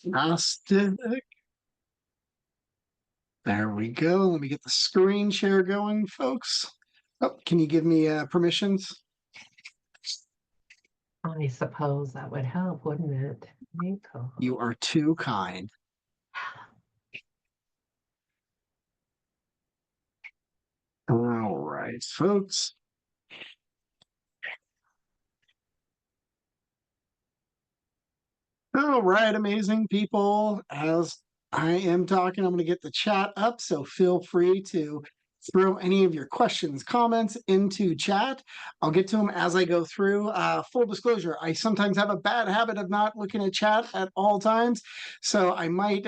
Fantastic. There we go. Let me get the screen share going, folks. Oh, can you give me permissions? I suppose that would help, wouldn't it? You are too kind. All right, folks. All right, amazing people. As I am talking, I'm going to get the chat up, so feel free to throw any of your questions, comments into chat. I'll get to them as I go through. Full disclosure, I sometimes have a bad habit of not looking at chat at all times, so I might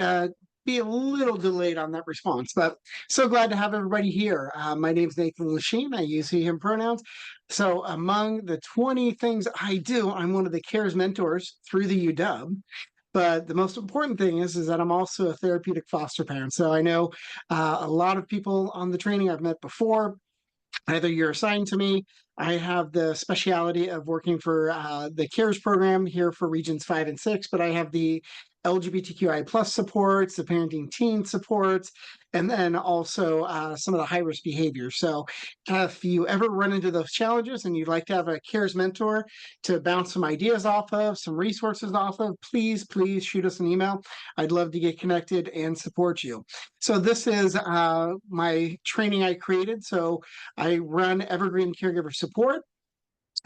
be a little delayed on that response, but so glad to have everybody here. My name is Nathan LaChine. I use he, him pronouns. So among the 20 things I do, I'm one of the CARES mentors through the UW. But the most important thing is that I'm also a therapeutic foster parent. So I know a lot of people on the training I've met before. Either you're assigned to me. I have the speciality of working for the CARES program here for regions 5 and 6, but I have the LGBTQI plus supports, the parenting teen supports, and then also some of the high risk behaviors. So if you ever run into those challenges and you'd like to have a CARES mentor to bounce some ideas off of, some resources off of, please shoot us an email. I'd love to get connected and support you. So this is my training I created. So I run Evergreen Caregiver Support.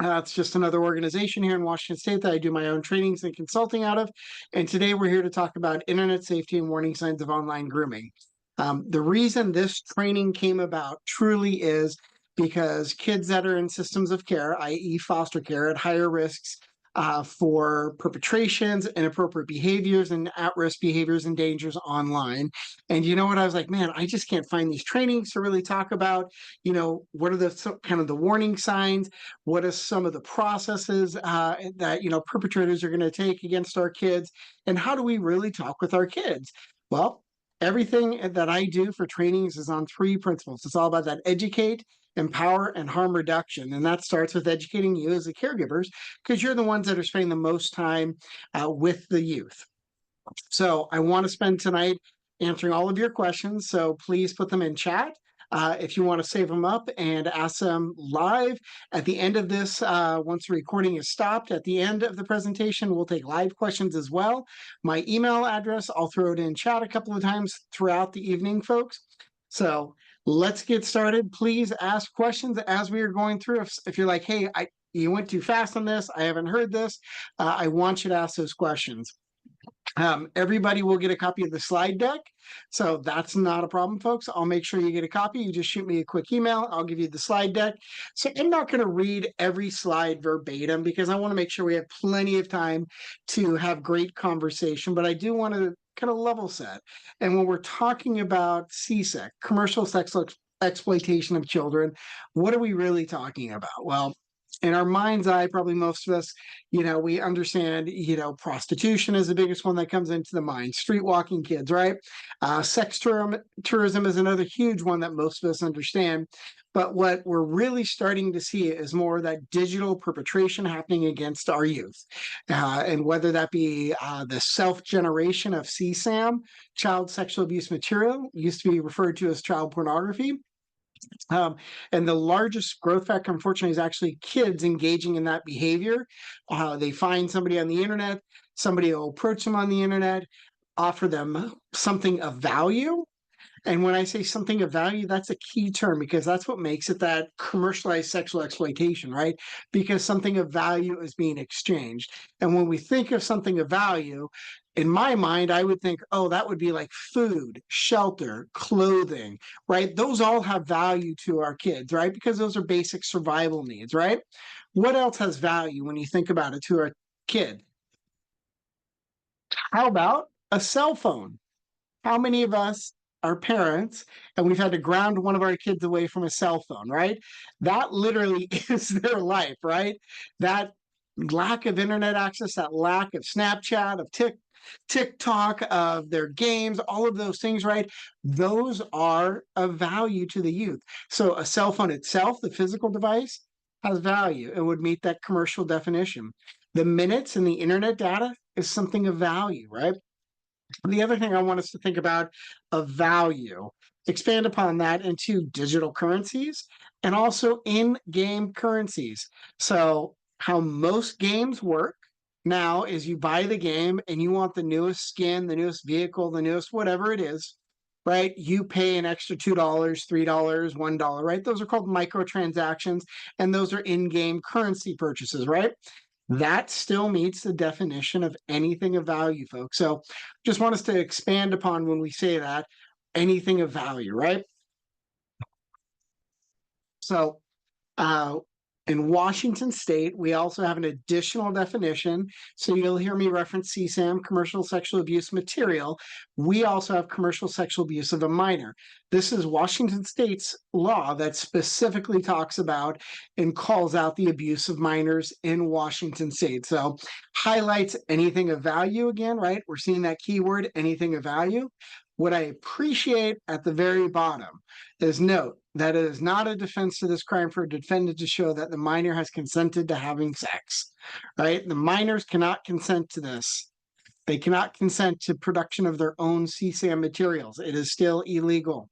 It's just another organization here in Washington State that I do my own trainings and consulting out of. And today we're here to talk about internet safety and warning signs of online grooming. The reason this training came about truly is because kids that are in systems of care, i.e. foster care, at higher risks for perpetrations, inappropriate behaviors, and at-risk behaviors and dangers online. And you know what? I was like, man, I just can't find these trainings to really talk about, what are the kind of the warning signs? What are some of the processes that, perpetrators are going to take against our kids? And how do we really talk with our kids? Well, everything that I do for trainings is on 3 principles. It's all about that educate, empower, and harm reduction. And that starts with educating you as the caregivers, because you're the ones that are spending the most time with the youth. So I want to spend tonight answering all of your questions. So please put them in chat. If you want to save them up and ask them live at the end of this, once the recording is stopped, at the end of the presentation, we'll take live questions as well. My email address, I'll throw it in chat a couple of times throughout the evening, folks. So let's get started. Please ask questions as we are going through. If you're like, hey, you went too fast on this, I haven't heard this, I want you to ask those questions. Everybody will get a copy of the slide deck. So that's not a problem, folks. I'll make sure you get a copy. You just shoot me a quick email. I'll give you the slide deck. So I'm not going to read every slide verbatim because I want to make sure we have plenty of time to have great conversation, but I do want to kind of level set. And when we're talking about CSEC, commercial sex exploitation of children, what are we really talking about? Well, in our mind's eye, probably most of us, we understand, prostitution is the biggest one that comes into the mind, street walking kids, right? Sex tourism is another huge one that most of us understand. But what we're really starting to see is more of that digital perpetration happening against our youth. And whether that be the self-generation of CSAM, child sexual abuse material, used to be referred to as child pornography. And the largest growth factor, unfortunately, is actually kids engaging in that behavior. They find somebody on the internet, somebody will approach them on the internet, offer them something of value. And when I say something of value, that's a key term because that's what makes it that commercialized sexual exploitation, right? Because something of value is being exchanged. And when we think of something of value, in my mind, I would think, oh, that would be like food, shelter, clothing, right? Those all have value to our kids, right? Because those are basic survival needs, right? What else has value when you think about it to a kid? How about a cell phone? How many of us are parents and we've had to ground one of our kids away from a cell phone, right? That literally is their life, right? That lack of internet access, that lack of Snapchat, of TikTok, of their games, all of those things, right? Those are of value to the youth. So a cell phone itself, the physical device, has value. It would meet that commercial definition. The minutes and the internet data is something of value, right? The other thing I want us to think about of value, expand upon that into digital currencies and also in-game currencies. So how most games work now is you buy the game and you want the newest skin, the newest vehicle, the newest whatever it is, right? You pay an extra $2, $3, $1, right? Those are called microtransactions, and those are in-game currency purchases, right? That still meets the definition of anything of value, folks. So just want us to expand upon when we say that anything of value, right? So uh, in Washington State, we also have an additional definition. So you'll hear me reference CSAM, commercial sexual abuse material. We also have commercial sexual abuse of a minor. This is Washington State's law that specifically talks about and calls out the abuse of minors in Washington State. So highlights anything of value again, right? We're seeing that keyword, anything of value. What I appreciate at the very bottom is note that it is not a defense to this crime for a defendant to show that the minor has consented to having sex, right? The minors cannot consent to this. They cannot consent to production of their own CSAM materials. It is still illegal.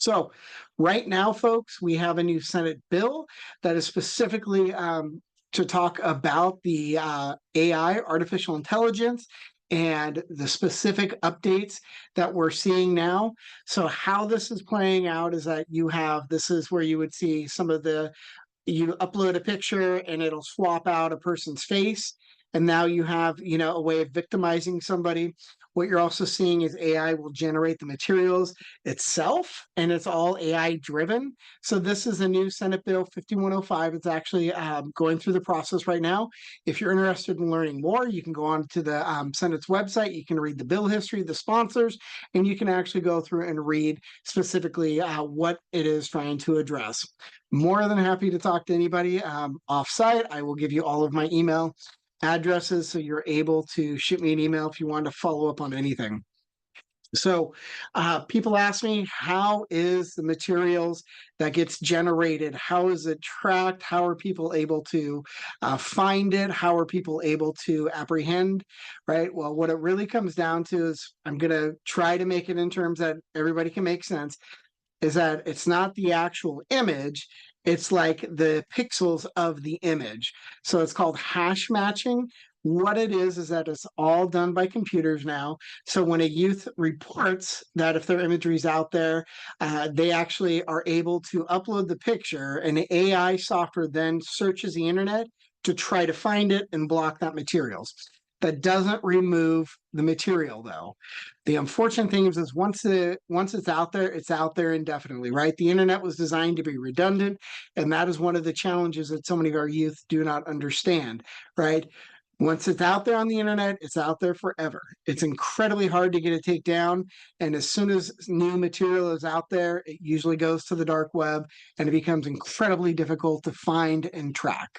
So right now, folks, we have a new Senate bill that is specifically to talk about the AI, artificial intelligence, and the specific updates that we're seeing now. So how this is playing out is that this is where you would see some of you upload a picture and it'll swap out a person's face. And now you have, a way of victimizing somebody. What you're also seeing is AI will generate the materials itself, and it's all AI driven. So this is a new Senate Bill 5105. It's actually going through the process right now. If you're interested in learning more, you can go on to the Senate's website. You can read the bill history, the sponsors, and you can actually go through and read specifically what it is trying to address. More than happy to talk to anybody off-site. I will give you all of my email addresses so you're able to shoot me an email if you want to follow up on anything. So people ask me, how is the materials that gets generated? How is it tracked? How are people able to find it? How are people able to apprehend, right? Well, what it really comes down to is I'm going to try to make it in terms that everybody can make sense, is that it's not the actual image, it's like the pixels of the image. So it's called hash matching. What it is that it's all done by computers now. So when a youth reports that if their imagery is out there, they actually are able to upload the picture, and the AI software then searches the internet to try to find it and block that materials. That doesn't remove the material, though. The unfortunate thing is once it's out there indefinitely, right? The internet was designed to be redundant, and that is one of the challenges that so many of our youth do not understand, right? Once it's out there on the internet, it's out there forever. It's incredibly hard to get it taken down, and as soon as new material is out there, it usually goes to the dark web, and it becomes incredibly difficult to find and track.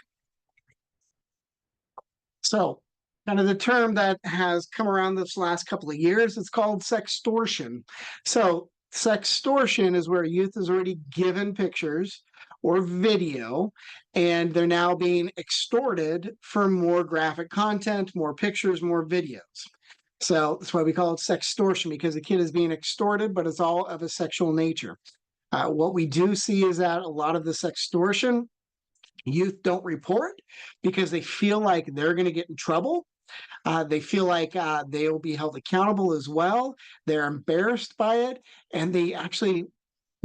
So kind of the term that has come around this last couple of years, it's called sextortion. So sextortion is where youth is already given pictures or video, and they're now being extorted for more graphic content, more pictures, more videos. So that's why we call it sextortion, because the kid is being extorted, but it's all of a sexual nature. What we do see is that a lot of the sextortion, youth don't report because they feel like they're going to get in trouble. They feel like they will be held accountable as well. They're embarrassed by it, and they actually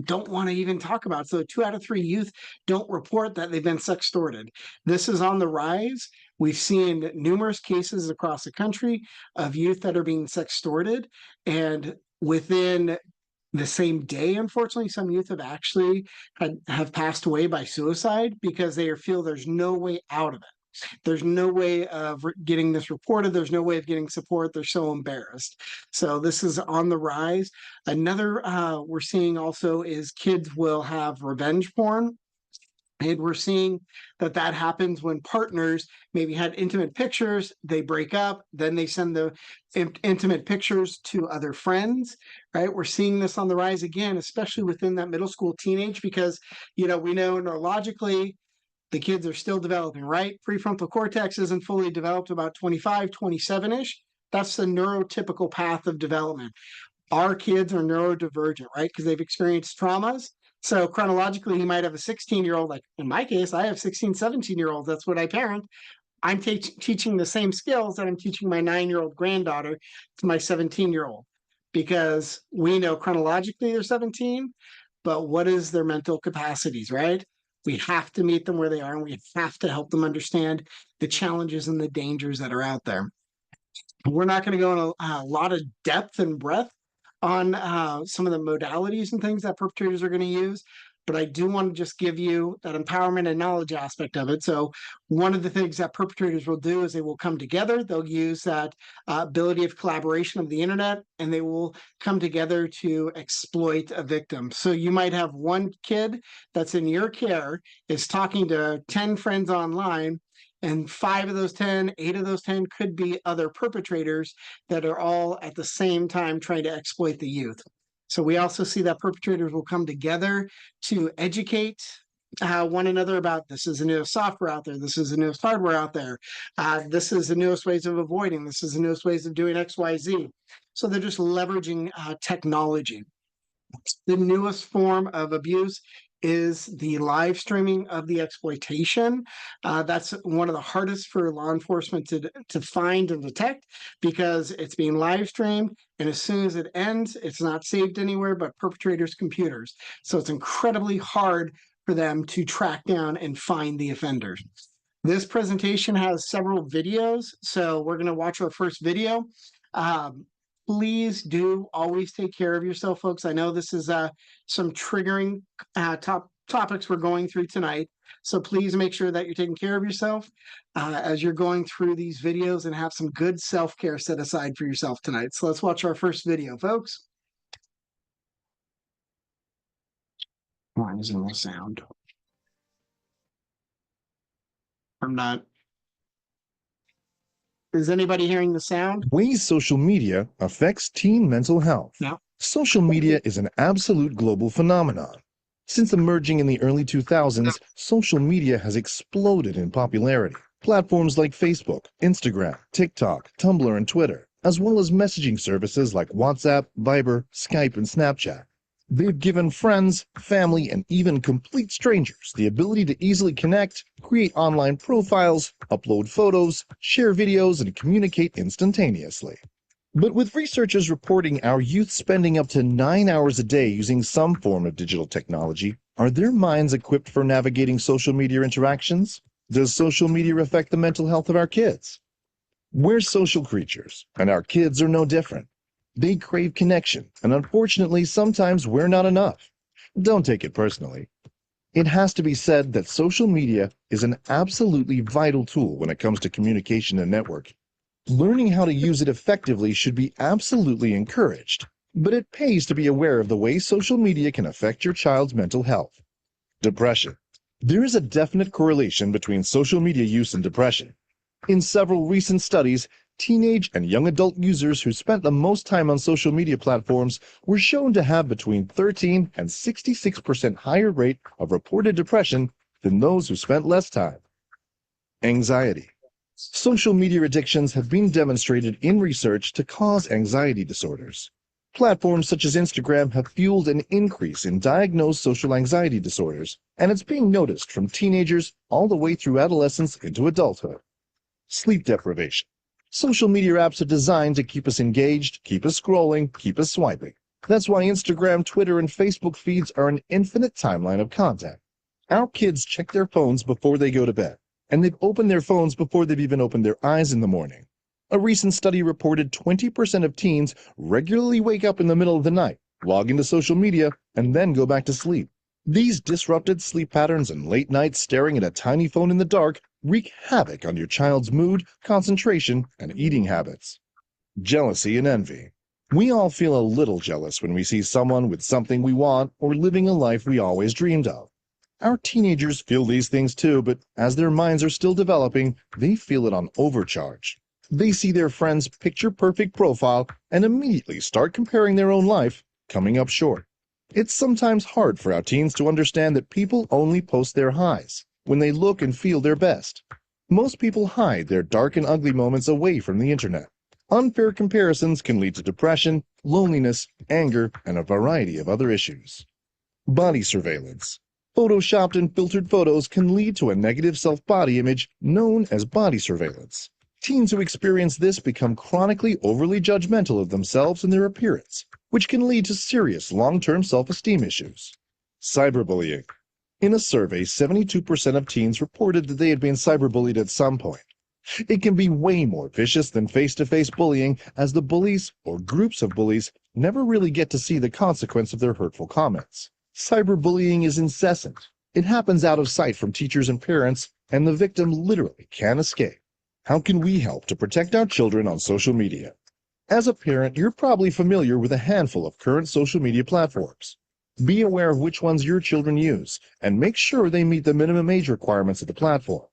don't want to even talk about it. So 2 out of 3 youth don't report that they've been sextorted. This is on the rise. We've seen numerous cases across the country of youth that are being sextorted, and within the same day, unfortunately, some youth have actually have passed away by suicide because they feel there's no way out of it. There's no way of getting this reported. There's no way of getting support. They're so embarrassed. So this is on the rise. Another we're seeing also is kids will have revenge porn. And we're seeing that happens when partners maybe had intimate pictures, they break up, then they send the intimate pictures to other friends, right? We're seeing this on the rise again, especially within that middle school teenage, because, we know neurologically the kids are still developing, right? Prefrontal cortex isn't fully developed about 25, 27-ish. That's the neurotypical path of development. Our kids are neurodivergent, right? Because they've experienced traumas. So chronologically, you might have a 16-year-old, like in my case, I have 16, 17-year-olds. That's what I parent. I'm teaching the same skills that I'm teaching my 9-year-old granddaughter to my 17-year-old, because we know chronologically they're 17, but what is their mental capacities, right? We have to meet them where they are, and we have to help them understand the challenges and the dangers that are out there. We're not going to go in a lot of depth and breadth on some of the modalities and things that perpetrators are going to use, but I do want to just give you that empowerment and knowledge aspect of it. So one of the things that perpetrators will do is they will come together. They'll use that ability of collaboration of the internet, and they will come together to exploit a victim. So you might have one kid that's in your care is talking to 10 friends online, and 5 of those 10, 8 of those 10 could be other perpetrators that are all at the same time trying to exploit the youth. So we also see that perpetrators will come together to educate one another about, this is the newest software out there, this is the newest hardware out there, this is the newest ways of avoiding, this is the newest ways of doing XYZ. So they're just leveraging technology. The newest form of abuse is the live streaming of the exploitation. That's one of the hardest for law enforcement to find and detect, because it's being live streamed, and as soon as it ends, it's not saved anywhere but perpetrators' computers. So it's incredibly hard for them to track down and find the offenders. This presentation has several videos, so we're going to watch our first video. Please do always take care of yourself, folks. I know this is some triggering topics we're going through tonight. So please make sure that you're taking care of yourself as you're going through these videos, and have some good self-care set aside for yourself tonight. So let's watch our first video, folks. Why isn't the sound? I'm not. Is anybody hearing the sound? Ways social media affects teen mental health. No. Social media is an absolute global phenomenon. Since emerging in the early 2000s, social media has exploded in popularity. Platforms like Facebook, Instagram, TikTok, Tumblr, and Twitter, as well as messaging services like WhatsApp, Viber, Skype, and Snapchat. They've given friends, family, and even complete strangers the ability to easily connect, create online profiles, upload photos, share videos, and communicate instantaneously. But with researchers reporting our youth spending up to 9 hours a day using some form of digital technology, are their minds equipped for navigating social media interactions? Does social media affect the mental health of our kids? We're social creatures, and our kids are no different. They crave connection, and unfortunately, sometimes we're not enough. Don't take it personally. It has to be said that social media is an absolutely vital tool when it comes to communication and networking. Learning how to use it effectively should be absolutely encouraged, but it pays to be aware of the way social media can affect your child's mental health. Depression. There is a definite correlation between social media use and depression. In several recent studies, teenage and young adult users who spent the most time on social media platforms were shown to have between 13 and 66% higher rate of reported depression than those who spent less time. Anxiety. Social media addictions have been demonstrated in research to cause anxiety disorders. Platforms such as Instagram have fueled an increase in diagnosed social anxiety disorders, and it's being noticed from teenagers all the way through adolescence into adulthood. Sleep deprivation. Social media apps are designed to keep us engaged, keep us scrolling, keep us swiping. That's why Instagram, Twitter, and Facebook feeds are an infinite timeline of content. Our kids check their phones before they go to bed, and they've opened their phones before they've even opened their eyes in the morning. A recent study reported 20% of teens regularly wake up in the middle of the night, log into social media, and then go back to sleep. These disrupted sleep patterns and late nights staring at a tiny phone in the dark wreak havoc on your child's mood, concentration, and eating habits. Jealousy and envy. We all feel a little jealous when we see someone with something we want or living a life we always dreamed of. Our teenagers feel these things too, but as their minds are still developing, they feel it on overcharge. They see their friend's picture-perfect profile and immediately start comparing their own life, coming up short. It's sometimes hard for our teens to understand that people only post their highs when they look and feel their best. Most people hide their dark and ugly moments away from the internet. Unfair comparisons can lead to depression, loneliness, anger, and a variety of other issues. Body surveillance. Photoshopped and filtered photos can lead to a negative self-body image known as body surveillance. Teens who experience this become chronically overly judgmental of themselves and their appearance, which can lead to serious long-term self-esteem issues. Cyberbullying. In a survey, 72% of teens reported that they had been cyberbullied at some point. It can be way more vicious than face-to-face bullying, as the bullies, or groups of bullies, never really get to see the consequence of their hurtful comments. Cyberbullying is incessant. It happens out of sight from teachers and parents, and the victim literally can't escape. How can we help to protect our children on social media? As a parent, you're probably familiar with a handful of current social media platforms. Be aware of which ones your children use, and make sure they meet the minimum age requirements of the platform.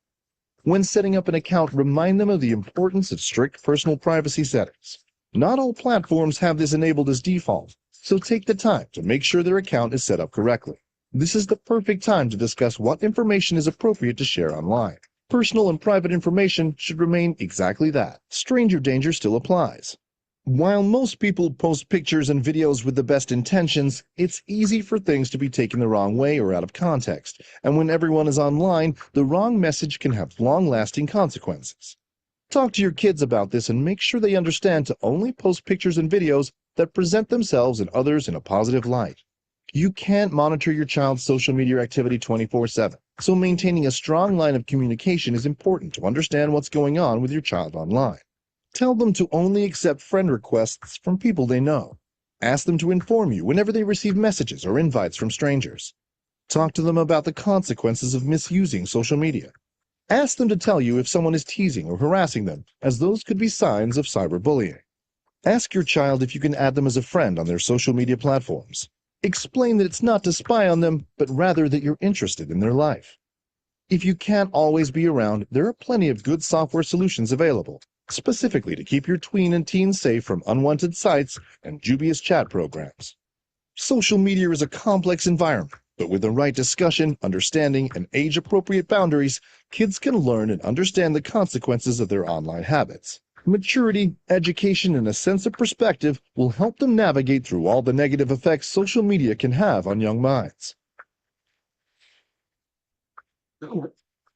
When setting up an account, remind them of the importance of strict personal privacy settings. Not all platforms have this enabled as default, so take the time to make sure their account is set up correctly. This is the perfect time to discuss what information is appropriate to share online. Personal and private information should remain exactly that. Stranger danger still applies. While most people post pictures and videos with the best intentions, it's easy for things to be taken the wrong way or out of context, and when everyone is online, the wrong message can have long-lasting consequences. Talk to your kids about this and make sure they understand to only post pictures and videos that present themselves and others in a positive light. You can't monitor your child's social media activity 24/7, so maintaining a strong line of communication is important to understand what's going on with your child online. Tell them to only accept friend requests from people they know. Ask them to inform you whenever they receive messages or invites from strangers. Talk to them about the consequences of misusing social media. Ask them to tell you if someone is teasing or harassing them, as those could be signs of cyberbullying. Ask your child if you can add them as a friend on their social media platforms. Explain that it's not to spy on them, but rather that you're interested in their life. If you can't always be around, there are plenty of good software solutions available, specifically to keep your tween and teen safe from unwanted sites and dubious chat programs. Social media is a complex environment, but with the right discussion, understanding, and age-appropriate boundaries, kids can learn and understand the consequences of their online habits. Maturity, education, and a sense of perspective will help them navigate through all the negative effects social media can have on young minds. All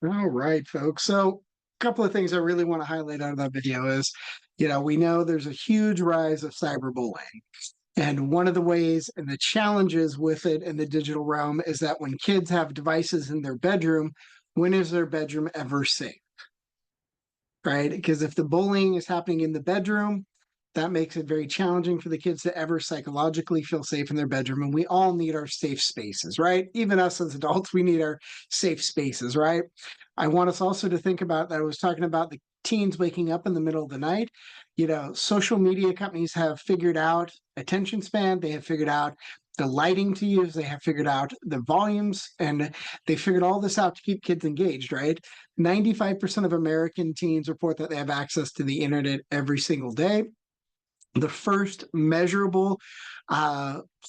right, folks. So a couple of things I really want to highlight out of that video is, we know there's a huge rise of cyberbullying. And one of the ways and the challenges with it in the digital realm is that when kids have devices in their bedroom, when is their bedroom ever safe? Right? Because if the bullying is happening in the bedroom, that makes it very challenging for the kids to ever psychologically feel safe in their bedroom. And we all need our safe spaces, right? Even us as adults, we need our safe spaces, right? I want us also to think about that. I was talking about the teens waking up in the middle of the night. Social media companies have figured out attention span. They have figured out the lighting to use. They have figured out the volumes, and they figured all this out to keep kids engaged, right? 95% of American teens report that they have access to the internet every single day. The first measurable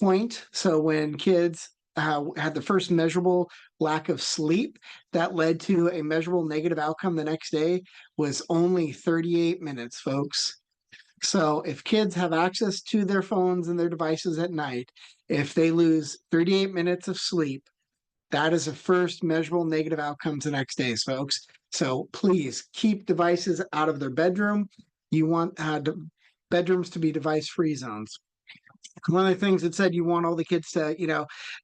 point, so when kids had the first measurable lack of sleep that led to a measurable negative outcome the next day, was only 38 minutes, folks. So if kids have access to their phones and their devices at night, if they lose 38 minutes of sleep, that is the first measurable negative outcomes the next days, folks. So please keep devices out of their bedroom. You want bedrooms to be device-free zones. One of the things that said you want all the kids to,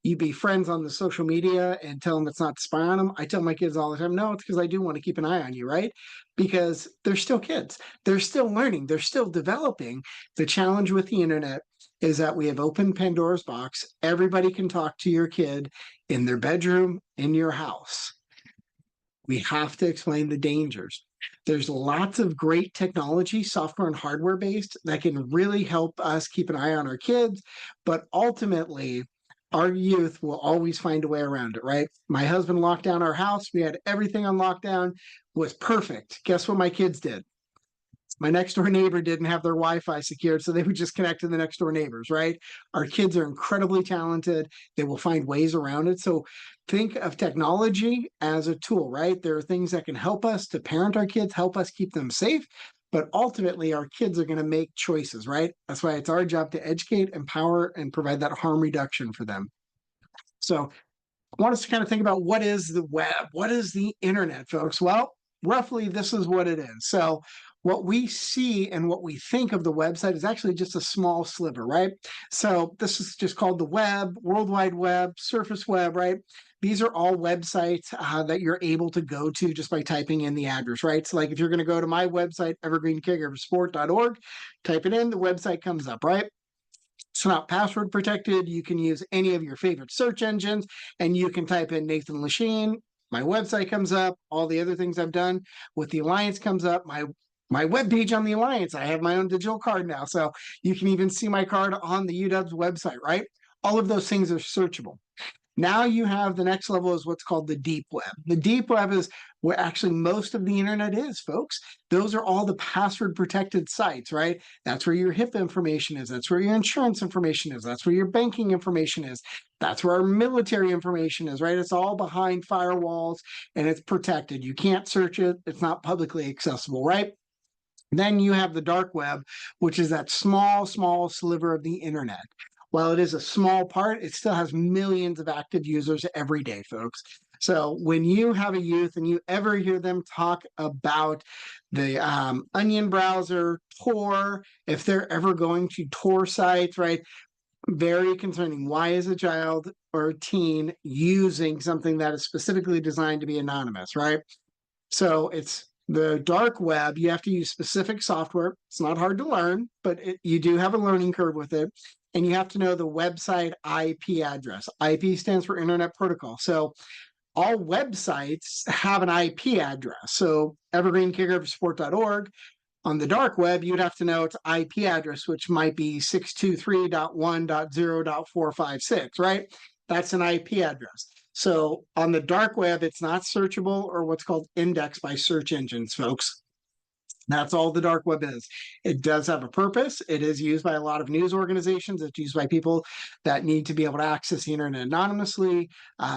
you be friends on the social media and tell them it's not to spy on them. I tell my kids all the time, no, it's because I do want to keep an eye on you, right? Because they're still kids. They're still learning. They're still developing. The challenge with the internet is that we have opened Pandora's box. Everybody can talk to your kid in their bedroom, in your house. We have to explain the dangers. There's lots of great technology, software and hardware based, that can really help us keep an eye on our kids. But ultimately, our youth will always find a way around it, right? My husband locked down our house. We had everything on lockdown. It was perfect. Guess what my kids did? My next door neighbor didn't have their Wi-Fi secured, so they would just connect to the next door neighbors, right? Our kids are incredibly talented. They will find ways around it. So think of technology as a tool, right? There are things that can help us to parent our kids, help us keep them safe, but ultimately our kids are going to make choices, right? That's why it's our job to educate, empower, and provide that harm reduction for them. So I want us to kind of think about what is the web? What is the internet, folks? Well, roughly this is what it is. So what we see and what we think of the website is actually just a small sliver, right? So this is just called the web, World Wide Web, Surface Web, right? These are all websites that you're able to go to just by typing in the address, right? So like if you're going to go to my website, evergreencaregiversport.org, type it in, the website comes up, right? It's not password protected. You can use any of your favorite search engines and you can type in Nathan LaChine. My website comes up. All the other things I've done with the Alliance comes up. My webpage on the Alliance. I have my own digital card now. So you can even see my card on the UW's website, right? All of those things are searchable. Now you have the next level is what's called the deep web. The deep web is where actually most of the internet is, folks. Those are all the password protected sites, right? That's where your HIPAA information is. That's where your insurance information is. That's where your banking information is. That's where our military information is, right? It's all behind firewalls and it's protected. You can't search it. It's not publicly accessible, right? Then you have the dark web, which is that small sliver of the internet. While it is a small part, it still has millions of active users every day, folks. So when you have a youth and you ever hear them talk about the Onion browser, Tor, if they're ever going to Tor sites, right? Very concerning. Why is a child or a teen using something that is specifically designed to be anonymous, right? So it's the dark web. You have to use specific software. It's not hard to learn, but you do have a learning curve with it. And you have to know the website IP address. IP stands for Internet Protocol. So all websites have an IP address. So evergreencaregivers.org, on the dark web, you'd have to know its IP address, which might be 623.1.0.456, right? That's an IP address. So on the dark web, it's not searchable or what's called indexed by search engines, folks. That's all the dark web is. It does have a purpose. It is used by a lot of news organizations. It's used by people that need to be able to access the internet anonymously,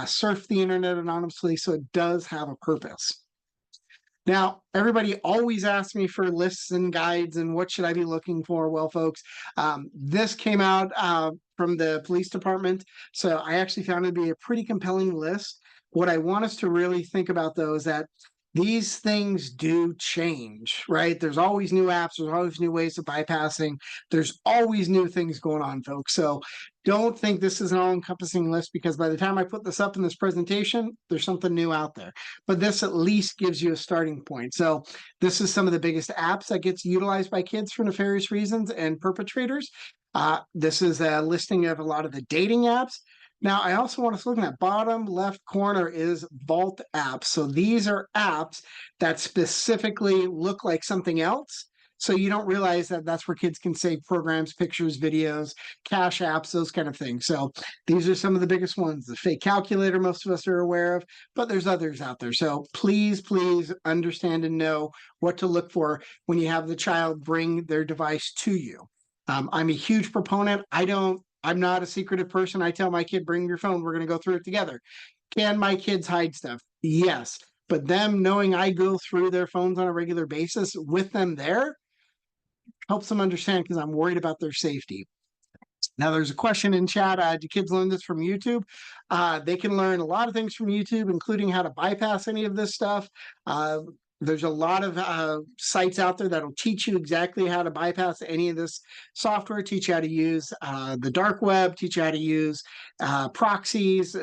surf the internet anonymously. So it does have a purpose. Now, everybody always asks me for lists and guides and what should I be looking for? Well, folks, this came out from the police department. So I actually found it to be a pretty compelling list. What I want us to really think about, though, is that these things do change, right? There's always new apps. There's always new ways of bypassing. There's always new things going on, folks. So don't think this is an all-encompassing list because by the time I put this up in this presentation, there's something new out there. But this at least gives you a starting point. So this is some of the biggest apps that gets utilized by kids for nefarious reasons and perpetrators. This is a listing of a lot of the dating apps. Now, I also want us to look at bottom left corner is Vault apps. So these are apps that specifically look like something else. So you don't realize that that's where kids can save programs, pictures, videos, cash apps, those kind of things. So these are some of the biggest ones. The fake calculator most of us are aware of, but there's others out there. So please understand and know what to look for when you have the child bring their device to you. I'm a huge proponent. I'm not a secretive person. I tell my kid, bring your phone. We're going to go through it together. Can my kids hide stuff? Yes. But them knowing I go through their phones on a regular basis with them there helps them understand because I'm worried about their safety. Now, there's a question in chat. Do kids learn this from YouTube? They can learn a lot of things from YouTube, including how to bypass any of this stuff. There's a lot of sites out there that'll teach you exactly how to bypass any of this software, teach you how to use the dark web, teach you how to use proxies.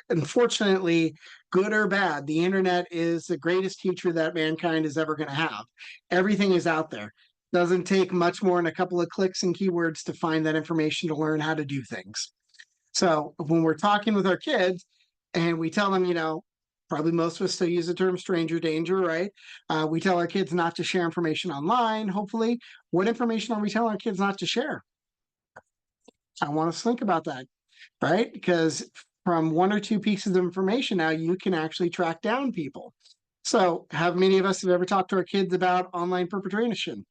Unfortunately, good or bad, the internet is the greatest teacher that mankind is ever going to have. Everything is out there. Doesn't take much more than a couple of clicks and keywords to find that information to learn how to do things. So when we're talking with our kids and we tell them, probably most of us still use the term stranger danger, right? We tell our kids not to share information online, hopefully. What information are we telling our kids not to share? I want us to think about that, right? Because from one or two pieces of information now, you can actually track down people. So how many of us have ever talked to our kids about online perpetration?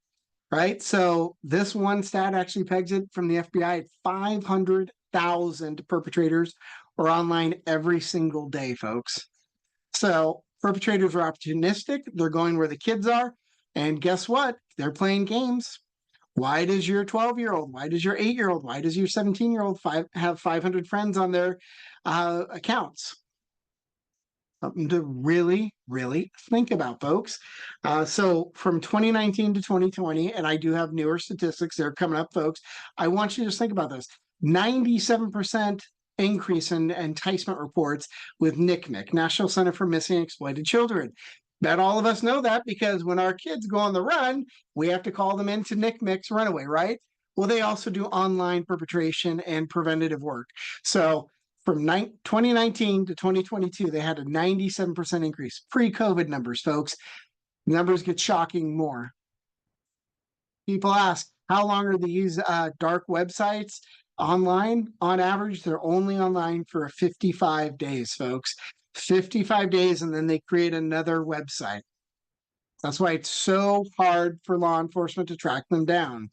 Right. So this one stat actually pegs it from the FBI at 500,000 perpetrators are online every single day, folks. So perpetrators are opportunistic. They're going where the kids are. And guess what? They're playing games. Why does your 12-year-old, why does your 8-year-old, why does your 17-year-old have 500 friends on their accounts? Something to really, really think about, folks. So from 2019 to 2020, and I do have newer statistics, they're coming up, folks. I want you to just think about this. 97% increase in enticement reports with NCMEC, National Center for Missing and Exploited Children. Bet all of us know that because when our kids go on the run, we have to call them into NCMEC's runaway, right? Well, they also do online perpetration and preventative work. So from 2019 to 2022, they had a 97% increase. Pre-COVID numbers, folks. Numbers get shocking more. People ask, how long are these dark websites online? On average, they're only online for 55 days, folks. 55 days, and then they create another website. That's why it's so hard for law enforcement to track them down,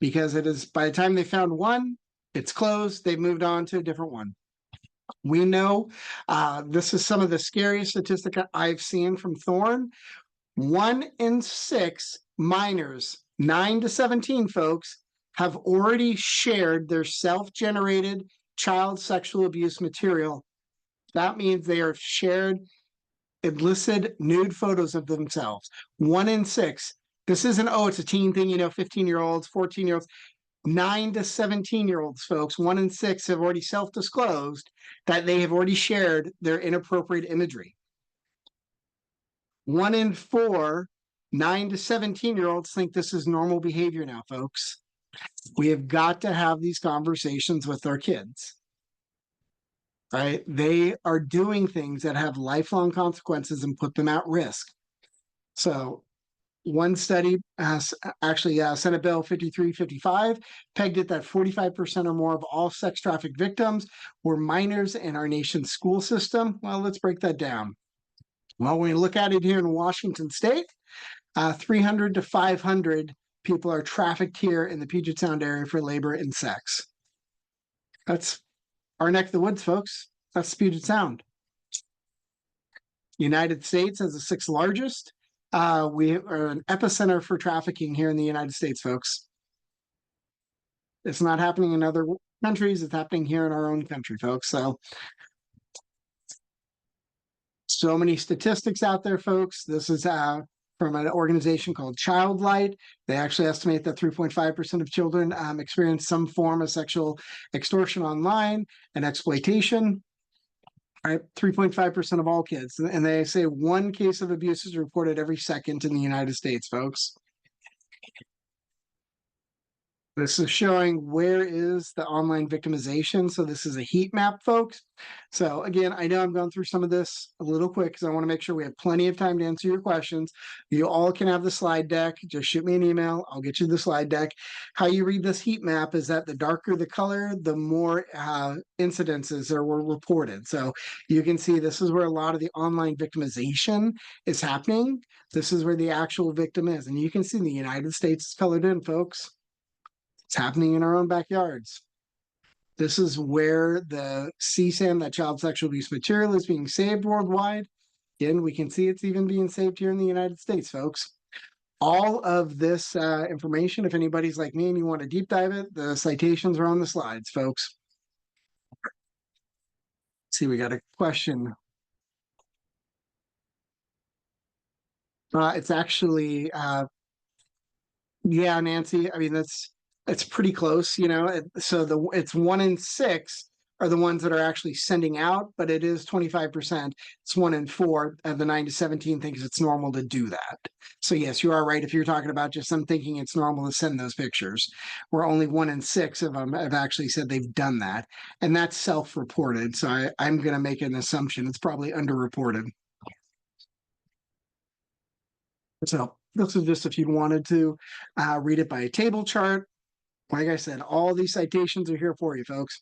because it is, by the time they found one, it's closed, they've moved on to a different one. We know this is some of the scariest statistic I've seen from Thorn. 1 in 6 minors, 9 to 17 folks, have already shared their self-generated child sexual abuse material. That means they are shared illicit nude photos of themselves. 1 in 6. This isn't, oh, it's a teen thing, 15-year-olds, 14-year-olds. 9 to 17-year-olds, folks, 1 in 6 have already self-disclosed that they have already shared their inappropriate imagery. 1 in 4, 9 to 17-year-olds think this is normal behavior now, folks. We have got to have these conversations with our kids, right? They are doing things that have lifelong consequences and put them at risk. So one study Senate Bill 5355 pegged it that 45% or more of all sex trafficked victims were minors in our nation's school system. Well, let's break that down. Well, when we look at it here in Washington State, 300 to 500 people are trafficked here in the Puget Sound area for labor and sex. That's our neck of the woods, folks. That's Puget Sound. United States has the 6th largest. We are an epicenter for trafficking here in the United States, folks. It's not happening in other countries. It's happening here in our own country, folks. So many statistics out there, folks. This is from an organization called Childlight. They actually estimate that 3.5% of children experience some form of sexual extortion online and exploitation. Right, 3.5% of all kids. And they say 1 case of abuse is reported every second in the United States, folks. This is showing where is the online victimization. So this is a heat map, folks. So again, I know I'm going through some of this a little quick because I want to make sure we have plenty of time to answer your questions. You all can have the slide deck. Just shoot me an email. I'll get you the slide deck. How you read this heat map is that the darker the color, the more incidences were reported. So you can see this is where a lot of the online victimization is happening. This is where the actual victim is. And you can see the United States is colored in, folks. It's happening in our own backyards. This is where the CSAM, that child sexual abuse material, is being saved worldwide. Again, we can see it's even being saved here in the United States, folks. All of this information, if anybody's like me and you want to deep dive it, the citations are on the slides, folks. Let's see, we got a question. It's actually, yeah, Nancy, I mean, it's pretty close, so it's 1 in 6 are the ones that are actually sending out, but it is 25%. It's 1 in 4 of the 9 to 17 thinks it's normal to do that. So yes, you are right. If you're talking about just them thinking it's normal to send those pictures, where only 1 in 6 of them have actually said they've done that. And that's self-reported. So I'm going to make an assumption. It's probably underreported. So this is just if you wanted to read it by a table chart. Like I said, all these citations are here for you, folks.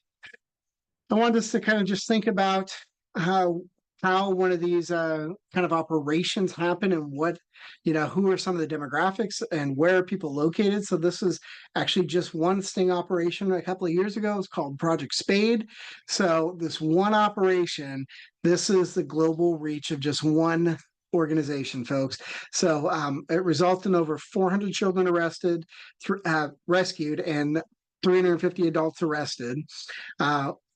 I want us to kind of just think about how one of these kind of operations happen and what, who are some of the demographics and where are people located. So this is actually just one sting operation a couple of years ago. It's called Project Spade. So this one operation, this is the global reach of just one organization, folks. So it resulted in over 400 children arrested, rescued, and 350 adults arrested.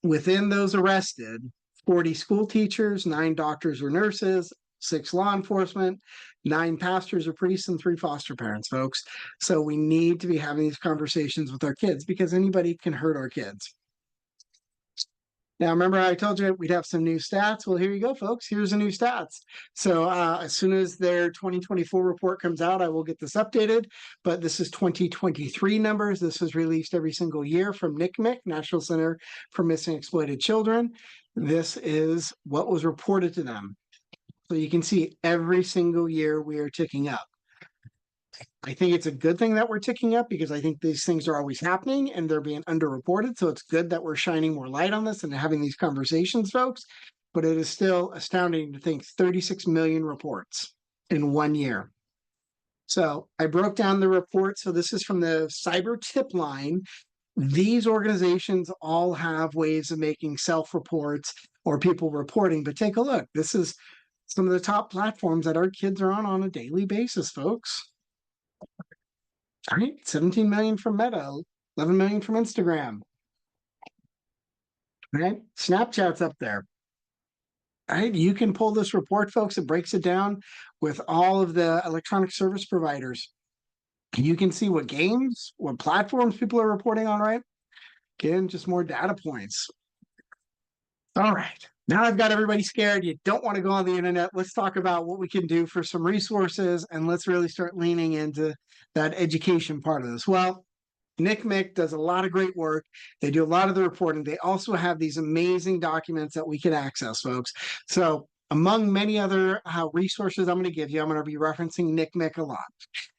Within those arrested, 40 school teachers, 9 doctors or nurses, 6 law enforcement, 9 pastors or priests, and 3 foster parents, folks. So we need to be having these conversations with our kids because anybody can hurt our kids. Now, remember I told you we'd have some new stats? Well, here you go, folks. Here's the new stats. So as soon as their 2024 report comes out, I will get this updated. But this is 2023 numbers. This is released every single year from NCMEC, National Center for Missing and Exploited Children. This is what was reported to them. So you can see every single year we are ticking up. I think it's a good thing that we're ticking up because I think these things are always happening and they're being underreported. So it's good that we're shining more light on this and having these conversations, folks. But it is still astounding to think 36 million reports in 1 year. So I broke down the report. So this is from the cyber tip line. These organizations all have ways of making self-reports or people reporting, but take a look. This is some of the top platforms that our kids are on a daily basis, folks. All right, 17 million from Meta, 11 million from Instagram. All right, Snapchat's up there. All right, you can pull this report, folks. It breaks it down with all of the electronic service providers. You can see what games, what platforms people are reporting on, right? Again, just more data points. All right, now I've got everybody scared. You don't want to go on the internet. Let's talk about what we can do for some resources, and let's really start leaning into that education part of this. Well, NCMEC does a lot of great work. They do a lot of the reporting. They also have these amazing documents that we can access, folks. So among many other resources I'm going to give you, I'm going to be referencing NCMEC a lot.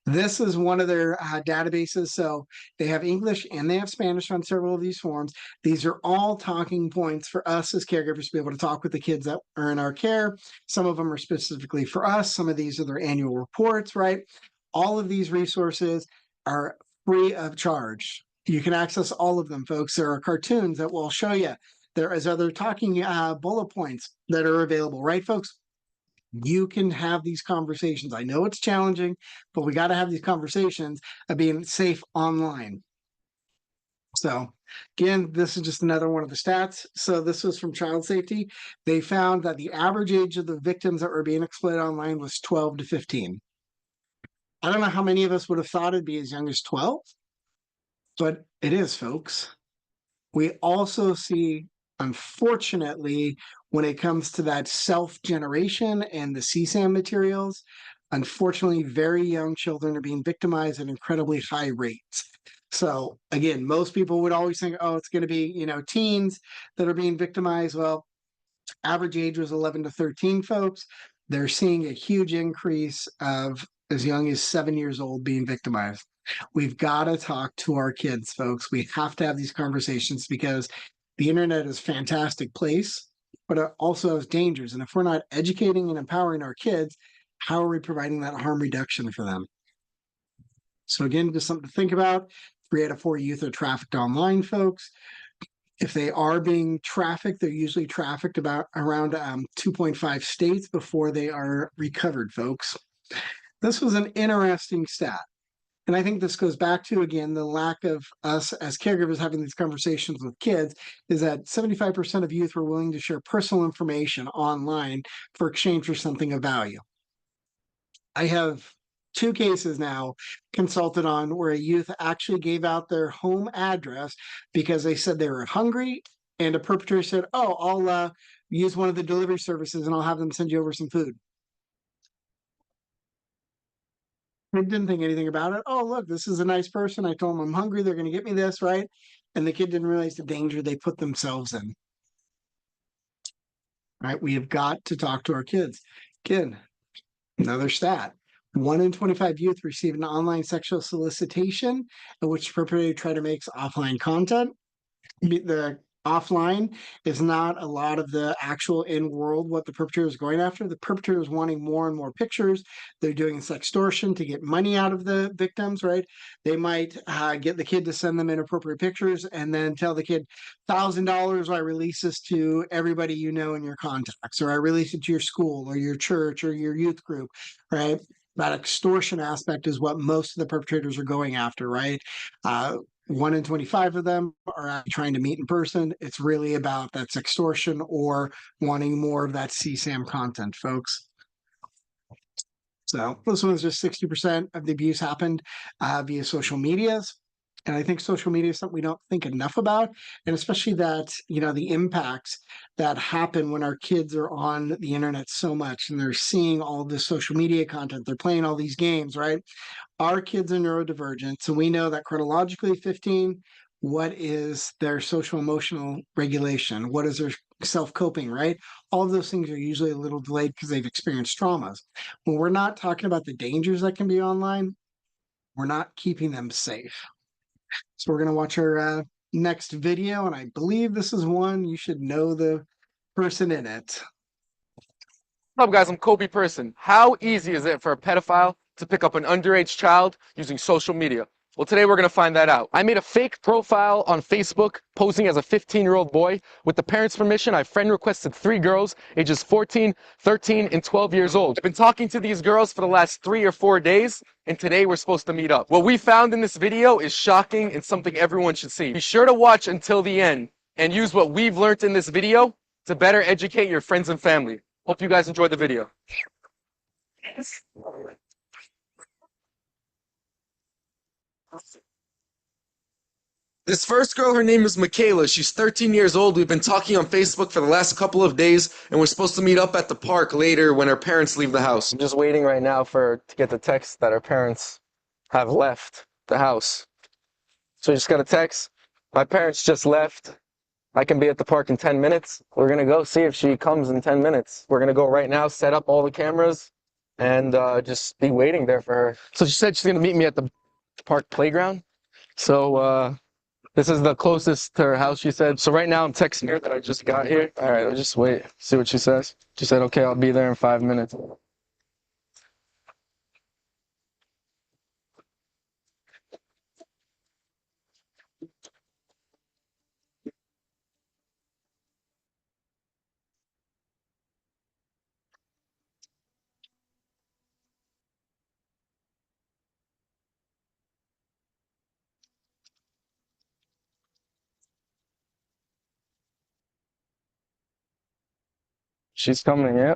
This is one of their databases. So they have English and they have Spanish on several of these forms. These are all talking points for us as caregivers to be able to talk with the kids that are in our care. Some of them are specifically for us. Some of these are their annual reports, right? All of these resources are free of charge. You can access all of them, folks. There are cartoons that will show you. There is other talking bullet points that are available, right, folks? You can have these conversations. I know it's challenging, but we got to have these conversations of being safe online. So again, this is just another one of the stats. So this was from Child Safety. They found that the average age of the victims that were being exploited online was 12 to 15. I don't know how many of us would have thought it'd be as young as 12, but it is, folks. We also see, unfortunately, when it comes to that self-generation and the CSAM materials, unfortunately, very young children are being victimized at incredibly high rates. So again, most people would always think, oh, it's going to be, teens that are being victimized. Well, average age was 11 to 13, folks. They're seeing a huge increase of as young as 7 years old being victimized. We've got to talk to our kids, folks. We have to have these conversations because the internet is a fantastic place, but it also has dangers. And if we're not educating and empowering our kids, how are we providing that harm reduction for them? So again, just something to think about. 3 out of 4 youth are trafficked online, folks. If they are being trafficked, they're usually trafficked around 2.5 states before they are recovered, folks. This was an interesting stat. And I think this goes back to, again, the lack of us as caregivers having these conversations with kids is that 75% of youth were willing to share personal information online for exchange for something of value. I have 2 cases now consulted on where a youth actually gave out their home address because they said they were hungry and a perpetrator said, oh, I'll use one of the delivery services and I'll have them send you over some food. I didn't think anything about it. Oh, look, this is a nice person. I told them I'm hungry. They're going to get me this, right? And the kid didn't realize the danger they put themselves in. Right? We have got to talk to our kids. Again, another stat. 1 in 25 youth receive an online sexual solicitation in which the perpetrator try to make offline content. The offline is not a lot of the actual in world what the perpetrator is going after. The perpetrator is wanting more and more pictures. They're doing sextortion to get money out of the victims, right? They might get the kid to send them inappropriate pictures and then tell the kid, $1,000, I release this to everybody you know in your contacts, or I release it to your school or your church or your youth group, right? That extortion aspect is what most of the perpetrators are going after, right? 1 in 25 of them are actually trying to meet in person. It's really about that extortion or wanting more of that CSAM content, folks. So this one is just 60% of the abuse happened via social medias. And I think social media is something we don't think enough about. And especially that, the impacts that happen when our kids are on the internet so much and they're seeing all this social media content, they're playing all these games, right? Our kids are neurodivergent. So we know that chronologically 15, what is their social emotional regulation? What is their self-coping, right? All of those things are usually a little delayed because they've experienced traumas. When we're not talking about the dangers that can be online, we're not keeping them safe. So we're going to watch our next video, and I believe this is one you should know the person in it. What's up, guys? I'm Kobe Person. How easy is it for a pedophile to pick up an underage child using social media? Well, today we're going to find that out. I made a fake profile on Facebook posing as a 15-year-old boy. With the parents' permission, I friend requested 3 girls ages 14, 13, and 12 years old. I've been talking to these girls for the last 3 or 4 days, and today we're supposed to meet up. What we found in this video is shocking and something everyone should see. Be sure to watch until the end and use what we've learned in this video to better educate your friends and family. Hope you guys enjoyed the video. This first girl, her name is Michaela. She's 13 years old. We've been talking on Facebook for the last couple of days, and we're supposed to meet up at the park later when her parents leave the house. I'm just waiting right now to get the text that her parents have left the house. So I just got a text. My parents just left. I can be at the park in 10 minutes. We're going to go see if she comes in 10 minutes. We're going to go right now, set up all the cameras, and just be waiting there for her. So she said she's going to meet me at the park playground. So this is the closest to her house, she said. So right now I'm texting her that I just got here. All right, I'll just wait, see what she says. She said, okay, I'll be there in 5 minutes. She's coming, yeah.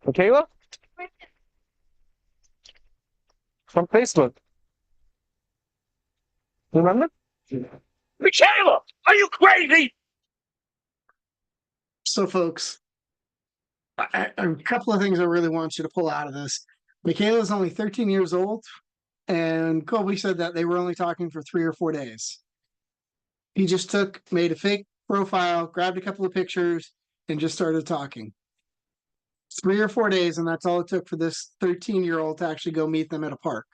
Michaela? From Facebook. Remember? Michaela, are you crazy? So, folks, a couple of things I really want you to pull out of this. Michaela's only 13 years old, and Colby said that they were only talking for 3 or 4 days. He just made a fake profile, grabbed a couple of pictures, and just started talking. 3 or 4 days, and that's all it took for this 13-year-old to actually go meet them at a park.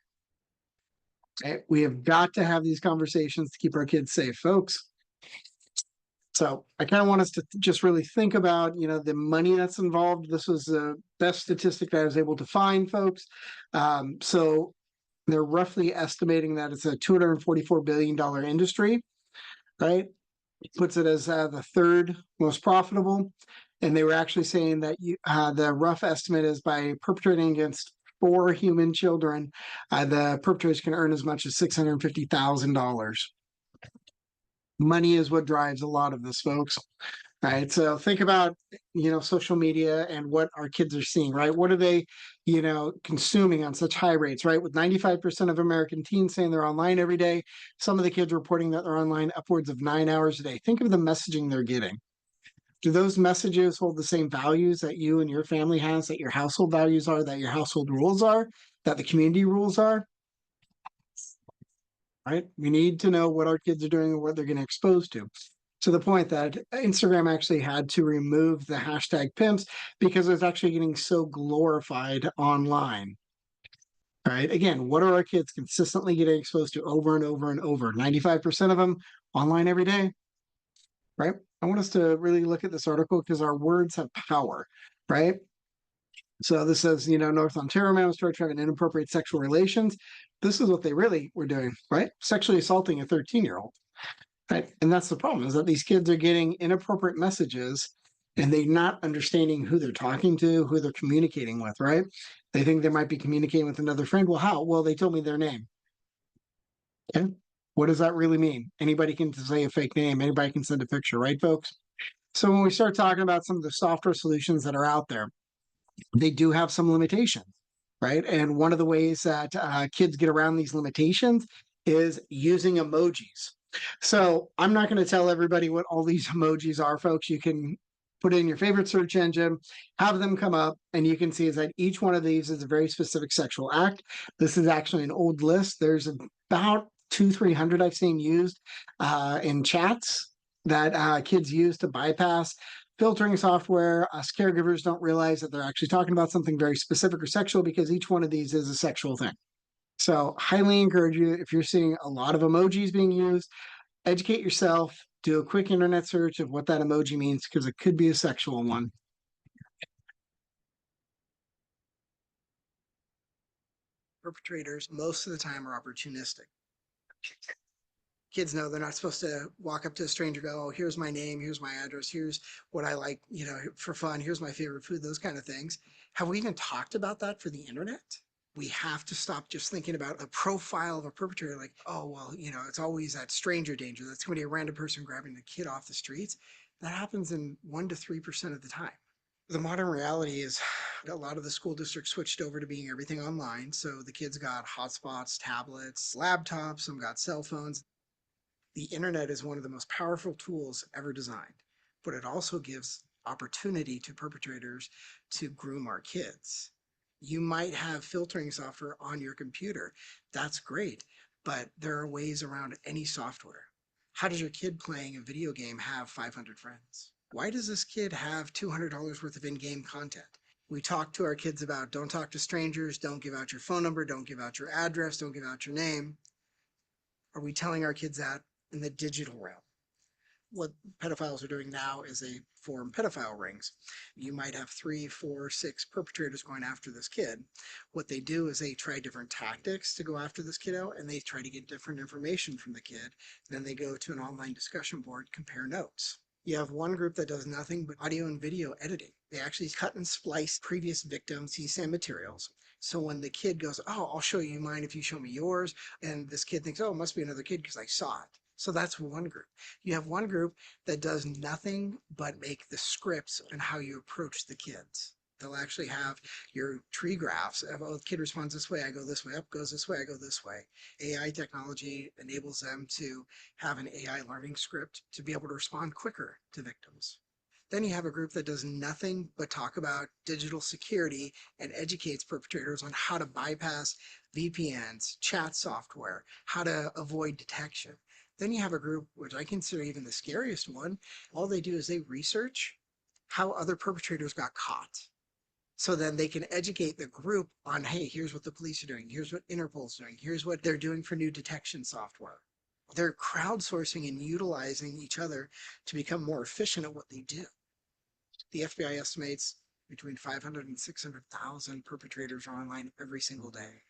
Okay? We have got to have these conversations to keep our kids safe, folks. So I kind of want us to just really think about, the money that's involved. This was the best statistic that I was able to find, folks. So they're roughly estimating that it's a $244 billion industry, right? Puts it as the 3rd most profitable. And they were actually saying that the rough estimate is by perpetrating against 4 human children, the perpetrators can earn as much as $650,000. Money is what drives a lot of this, folks. Right. So think about, social media and what our kids are seeing, right? What are they, consuming on such high rates, right? With 95% of American teens saying they're online every day, some of the kids reporting that they're online upwards of 9 hours a day. Think of the messaging they're getting. Do those messages hold the same values that you and your family has, that your household values are, that your household rules are, that the community rules are? Right? We need to know what our kids are doing and what they're getting exposed to the point that Instagram actually had to remove the hashtag pimps because it's actually getting so glorified online. All right. Again, what are our kids consistently getting exposed to over and over and over? 95% of them online every day, right? I want us to really look at this article because our words have power, right? So this says, North Ontario man was charged for having inappropriate sexual relations. This is what they really were doing, right? Sexually assaulting a 13-year-old. Right. And that's the problem, is that these kids are getting inappropriate messages and they're not understanding who they're talking to, who they're communicating with, right? They think they might be communicating with another friend. Well, how? Well, they told me their name. Okay. What does that really mean? Anybody can say a fake name, anybody can send a picture, right, folks? So when we start talking about some of the software solutions that are out there, they do have some limitations, right? And one of the ways that kids get around these limitations is using emojis. So I'm not going to tell everybody what all these emojis are, folks. You can put in your favorite search engine, have them come up, and you can see is that each one of these is a very specific sexual act. This is actually an old list. There's about 300 I've seen used in chats that kids use to bypass filtering software. Us caregivers don't realize that they're actually talking about something very specific or sexual because each one of these is a sexual thing. So highly encourage you, if you're seeing a lot of emojis being used, educate yourself, do a quick internet search of what that emoji means because it could be a sexual one. Perpetrators most of the time are opportunistic. Kids know they're not supposed to walk up to a stranger, go, oh, here's my name, here's my address, here's what I like, for fun, here's my favorite food, those kind of things. Have we even talked about that for the internet? We have to stop just thinking about the profile of a perpetrator like, oh, well, it's always that stranger danger. That's going to be a random person grabbing a kid off the streets. That happens in 1 to 3% of the time. The modern reality is a lot of the school districts switched over to being everything online. So the kids got hotspots, tablets, laptops, some got cell phones. The internet is one of the most powerful tools ever designed, but it also gives opportunity to perpetrators to groom our kids. You might have filtering software on your computer. That's great, but there are ways around any software. How does your kid playing a video game have 500 friends? Why does this kid have $200 worth of in-game content? We talk to our kids about don't talk to strangers, don't give out your phone number, don't give out your address, don't give out your name. Are we telling our kids that in the digital realm? What pedophiles are doing now is they form pedophile rings. You might have 3, 4, 6 perpetrators going after this kid. What they do is they try different tactics to go after this kiddo, and they try to get different information from the kid. Then they go to an online discussion board, compare notes. You have one group that does nothing but audio and video editing. They actually cut and splice previous victims' CSAM materials. So when the kid goes, oh, I'll show you mine if you show me yours, and this kid thinks, oh, it must be another kid because I saw it. So that's one group. You have one group that does nothing but make the scripts on how you approach the kids. They'll actually have your tree graphs of, oh, the kid responds this way, I go this way, up goes this way, I go this way. AI technology enables them to have an AI learning script to be able to respond quicker to victims. Then you have a group that does nothing but talk about digital security and educates perpetrators on how to bypass VPNs, chat software, how to avoid detection. Then you have a group, which I consider even the scariest one. All they do is they research how other perpetrators got caught. So then they can educate the group on, hey, here's what the police are doing. Here's what Interpol's doing. Here's what they're doing for new detection software. They're crowdsourcing and utilizing each other to become more efficient at what they do. The FBI estimates between 500 and 600,000 perpetrators are online every single day.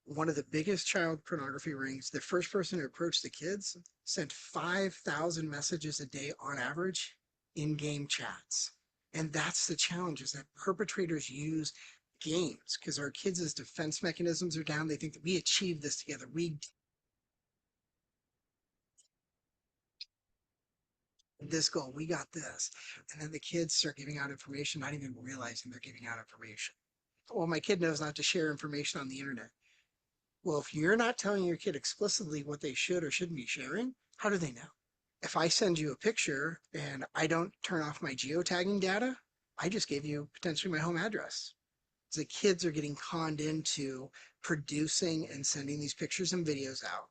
One of the biggest child pornography rings, the first person who approached the kids sent 5,000 messages a day on average in game chats. And that's the challenge, is that perpetrators use games because our kids' defense mechanisms are down. They think that we achieved this together. We did this goal, we got this. And then the kids start giving out information, not even realizing they're giving out information. Well, my kid knows not to share information on the internet. Well, if you're not telling your kid explicitly what they should or shouldn't be sharing, how do they know? If I send you a picture and I don't turn off my geotagging data, I just gave you potentially my home address. The kids are getting conned into producing and sending these pictures and videos out.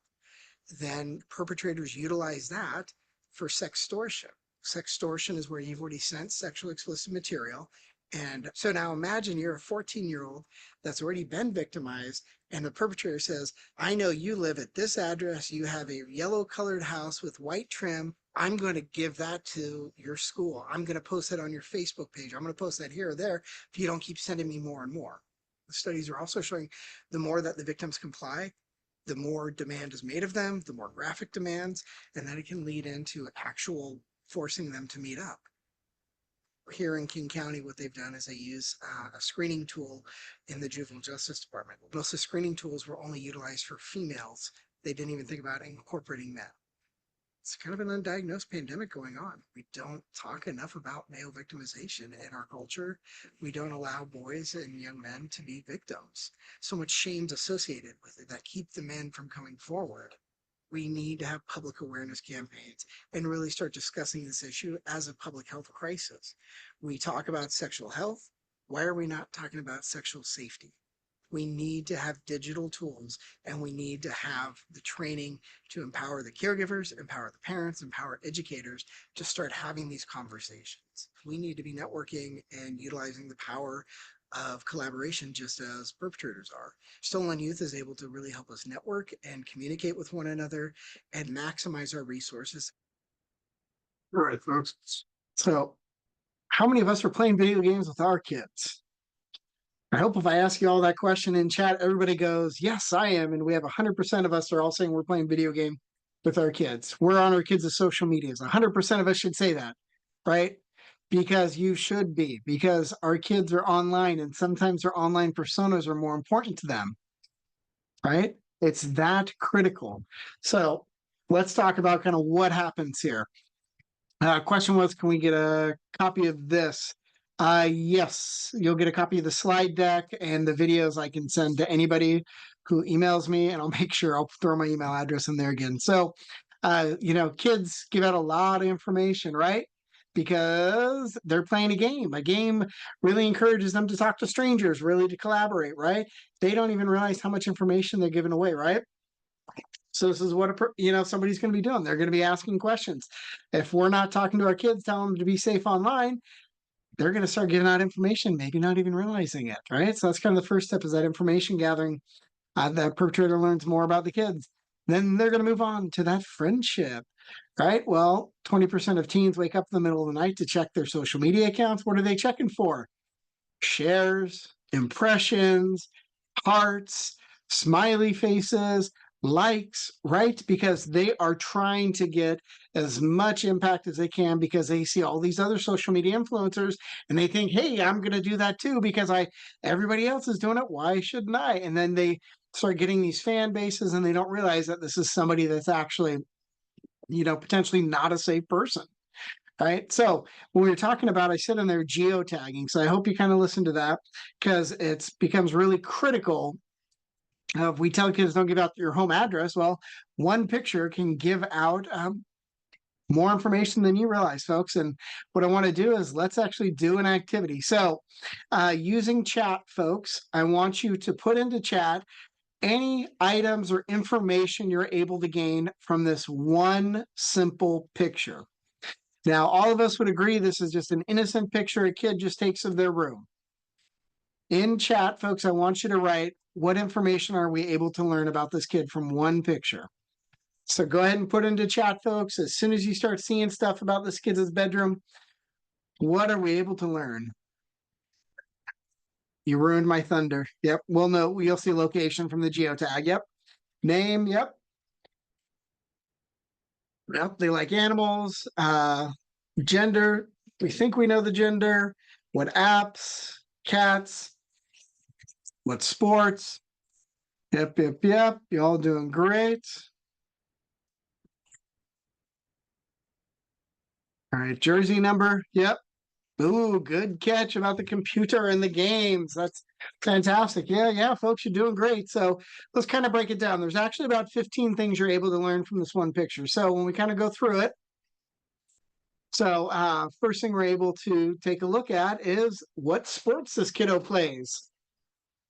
Then perpetrators utilize that for sextortion. Sextortion is where you've already sent sexual explicit material And so now imagine you're a 14-year-old that's already been victimized, and the perpetrator says, I know you live at this address, you have a yellow colored house with white trim. I'm going to give that to your school. I'm going to post that on your Facebook page. I'm going to post that here or there if you don't keep sending me more and more. The studies are also showing the more that the victims comply, the more demand is made of them, the more graphic demands, and then it can lead into actual forcing them to meet up. Here in King County, what they've done is they use a screening tool in the juvenile justice department. Most of the screening tools were only utilized for females. They didn't even think about incorporating men. It's kind of an undiagnosed pandemic going on. We don't talk enough about male victimization in our culture. We don't allow boys and young men to be victims. So much shame's associated with it that keep the men from coming forward. We need to have public awareness campaigns and really start discussing this issue as a public health crisis. We talk about sexual health. Why are we not talking about sexual safety? We need to have digital tools, and we need to have the training to empower the caregivers, empower the parents, empower educators to start having these conversations. We need to be networking and utilizing the power of collaboration just as perpetrators are. Stolen Youth is able to really help us network and communicate with one another and maximize our resources. All right, folks. So how many of us are playing video games with our kids? I hope if I ask you all that question in chat, everybody goes, yes, I am. And we have 100% of us are all saying we're playing video game with our kids. We're on our kids' social medias. 100% of us should say that, right? Because you should be, because our kids are online and sometimes their online personas are more important to them, right? It's that critical. So let's talk about kind of what happens here. Question was, can we get a copy of this? Yes, you'll get a copy of the slide deck and the videos I can send to anybody who emails me, and I'll make sure I'll throw my email address in there again. So, kids give out a lot of information, right? Because they're playing a game. A game really encourages them to talk to strangers, really to collaborate, right? They don't even realize how much information they're giving away, right? So this is what somebody's going to be doing. They're going to be asking questions. If we're not talking to our kids, telling them to be safe online, they're going to start giving out information, maybe not even realizing it, right? So that's kind of the first step, is that information gathering. The perpetrator learns more about the kids. Then they're going to move on to that friendship, right? Well, 20% of teens wake up in the middle of the night to check their social media accounts. What are they checking for? Shares, impressions, hearts, smiley faces, likes, right? Because they are trying to get as much impact as they can, because they see all these other social media influencers and they think, hey, I'm going to do that too because everybody else is doing it. Why shouldn't I? And then they start getting these fan bases and they don't realize that this is somebody that's actually, potentially not a safe person. Right. So when we were talking about, I said in there geotagging. So I hope you kind of listen to that, because it becomes really critical. If we tell kids don't give out your home address, well, one picture can give out more information than you realize, folks. And what I want to do is let's actually do an activity. So using chat, folks, I want you to put into chat any items or information you're able to gain from this one simple picture. Now, all of us would agree this is just an innocent picture a kid just takes of their room. In chat, folks, I want you to write, what information are we able to learn about this kid from one picture? So go ahead and put into chat, folks. As soon as you start seeing stuff about this kid's bedroom, what are we able to learn? You ruined my thunder. Yep. Well, no, you'll see location from the geotag. Yep. Name. Yep. Yep. They like animals. Gender. We think we know the gender. What apps? Cats. What sports? Yep. Yep. Yep. You all doing great. All right. Jersey number. Yep. Ooh, good catch about the computer and the games. That's fantastic. Yeah, folks, you're doing great. So let's kind of break it down. There's actually about 15 things you're able to learn from this one picture. So when we kind of go through it, so first thing we're able to take a look at is what sports this kiddo plays,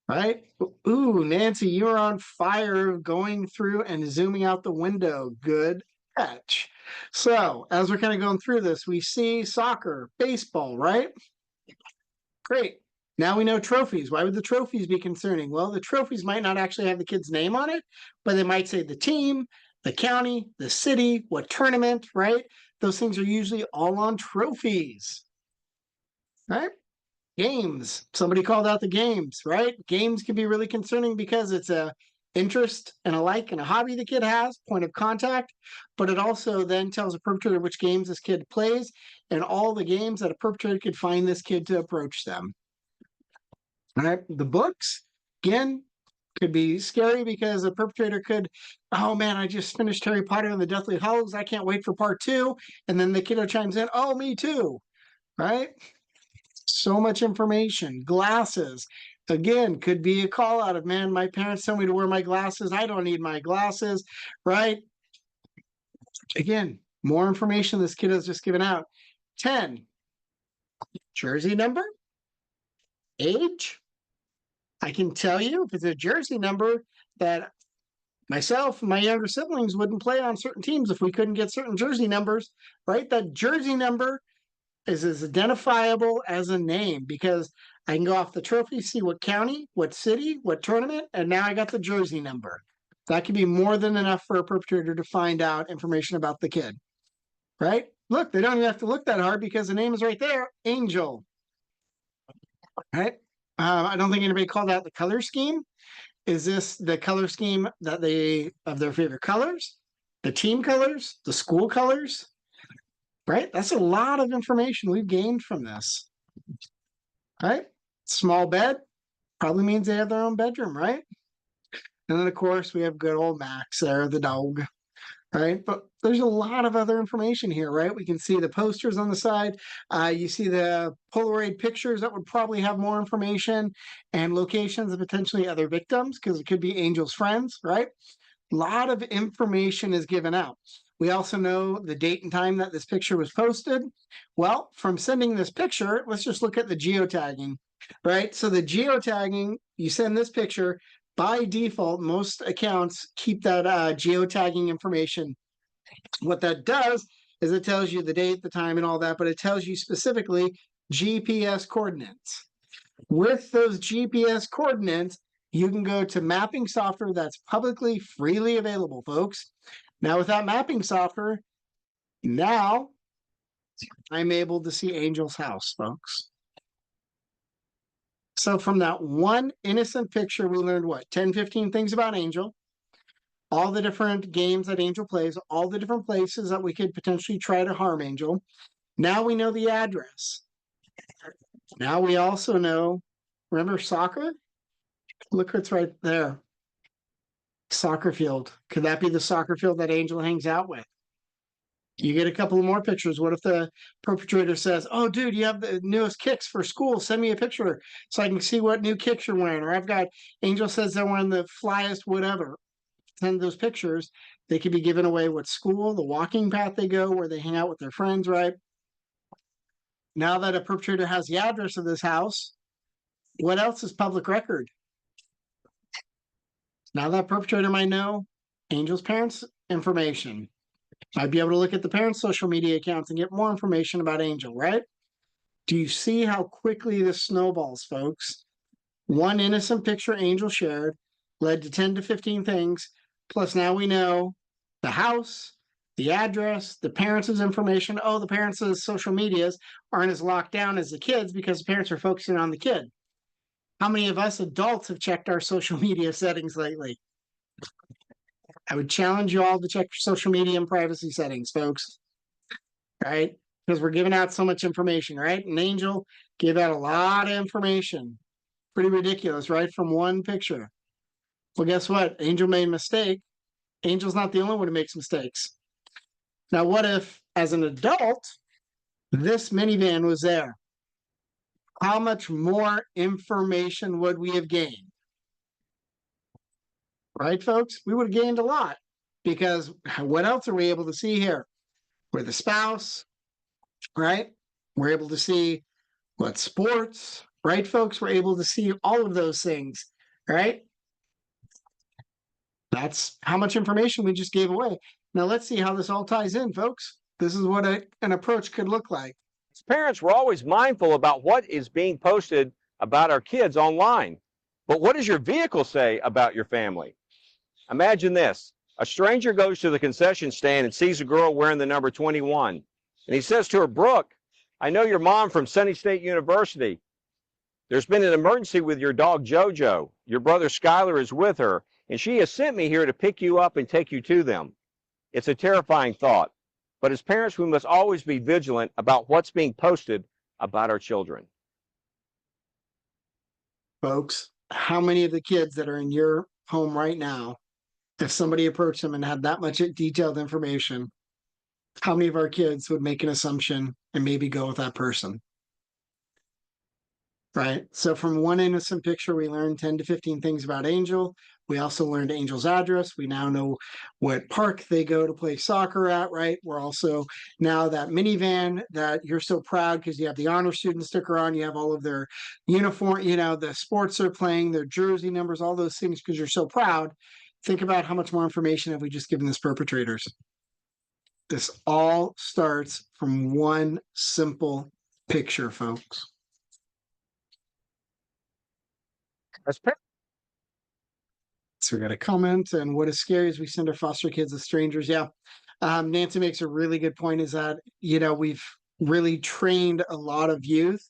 right? Ooh, Nancy, you're on fire going through and zooming out the window. Good catch. So as we're kind of going through this, we see soccer, baseball, right? Great. Now we know trophies. Why would the trophies be concerning? Well, the trophies might not actually have the kid's name on it, but they might say the team, the county, the city, what tournament, right? Those things are usually all on trophies, right? Games. Somebody called out the games, right? Games can be really concerning because it's a interest and a like and a hobby the kid has, point of contact, but it also then tells a perpetrator which games this kid plays and all the games that a perpetrator could find this kid to approach them. All right, the books, again, could be scary because a perpetrator could, oh man, I just finished Harry Potter and the Deathly Hallows. I can't wait for part 2. And then the kiddo chimes in, oh, me too, right? So much information. Glasses, again, could be a call out of, man, my parents tell me to wear my glasses. I don't need my glasses, right? Again, more information this kid has just given out. 10, jersey number, age. I can tell you if it's a jersey number that myself and my younger siblings wouldn't play on certain teams if we couldn't get certain jersey numbers, right? That jersey number is as identifiable as a name because I can go off the trophy, see what county, what city, what tournament, and now I got the jersey number. That could be more than enough for a perpetrator to find out information about the kid, right? Look, they don't even have to look that hard because the name is right there, Angel, right? I don't think anybody called out the color scheme. Is this the color scheme that they of their favorite colors, the team colors, the school colors? Right? That's a lot of information we've gained from this. Right? Small bed probably means they have their own bedroom, right? And then of course we have good old Max there, the dog. Right? But there's a lot of other information here, right? We can see the posters on the side. You see the Polaroid pictures that would probably have more information and locations of potentially other victims because it could be Angel's friends, right? A lot of information is given out. We also know the date and time that this picture was posted. Well, from sending this picture, let's just look at the geotagging, right? So the geotagging, you send this picture, by default, most accounts keep that geotagging information. What that does is it tells you the date, the time, and all that, but it tells you specifically GPS coordinates. With those GPS coordinates, you can go to mapping software that's publicly freely available, folks. Now, with that mapping software, now I'm able to see Angel's house, folks. So from that one innocent picture, we learned what, 10, 15 things about Angel, all the different games that Angel plays, all the different places that we could potentially try to harm Angel. Now we know the address. Now we also know, remember soccer? Look what's right there. Soccer field. Could that be the soccer field that Angel hangs out with? You get a couple of more pictures. What if the perpetrator says, oh, dude, you have the newest kicks for school. Send me a picture so I can see what new kicks you're wearing. Or I've got, Angel says they're wearing the flyest whatever. Send those pictures. They could be given away what school, the walking path they go, where they hang out with their friends, right? Now that a perpetrator has the address of this house, what else is public record? Now that perpetrator might know Angel's parents' information. Might be able to look at the parents' social media accounts and get more information about Angel, right? Do you see how quickly this snowballs, folks? One innocent picture Angel shared led to 10 to 15 things. Plus now we know the house, the address, the parents' information. Oh, the parents' social medias aren't as locked down as the kids because the parents are focusing on the kid. How many of us adults have checked our social media settings lately? I would challenge you all to check your social media and privacy settings, folks. Right? Because we're giving out so much information, right? And Angel gave out a lot of information. Pretty ridiculous, right? From one picture. Well, guess what? Angel made a mistake. Angel's not the only one who makes mistakes. Now, what if, as an adult, this minivan was there? How much more information would we have gained? Right, folks? We would have gained a lot because what else are we able to see here? We're the spouse, right? We're able to see what sports, right, folks? We're able to see all of those things, right? That's how much information we just gave away. Now let's see how this all ties in, folks. This is what an approach could look like. As parents, we're always mindful about what is being posted about our kids online. But what does your vehicle say about your family? Imagine this. A stranger goes to the concession stand and sees a girl wearing the number 21. And he says to her, Brooke, I know your mom from Sunny State University. There's been an emergency with your dog Jojo. Your brother Skylar is with her, and she has sent me here to pick you up and take you to them. It's a terrifying thought. But as parents, we must always be vigilant about what's being posted about our children. Folks, how many of the kids that are in your home right now, if somebody approached them and had that much detailed information, how many of our kids would make an assumption and maybe go with that person? Right. So from one innocent picture, we learned 10 to 15 things about Angel. We also learned Angel's address. We now know what park they go to play soccer at, right? We're also now that minivan that you're so proud because you have the honor student sticker on, you have all of their uniform, the sports they're playing, their jersey numbers, all those things because you're so proud. Think about how much more information have we just given this perpetrators. This all starts from one simple picture, folks. So we got a comment, and what is scary is we send our foster kids as strangers. Yeah. Nancy makes a really good point is that, we've really trained a lot of youth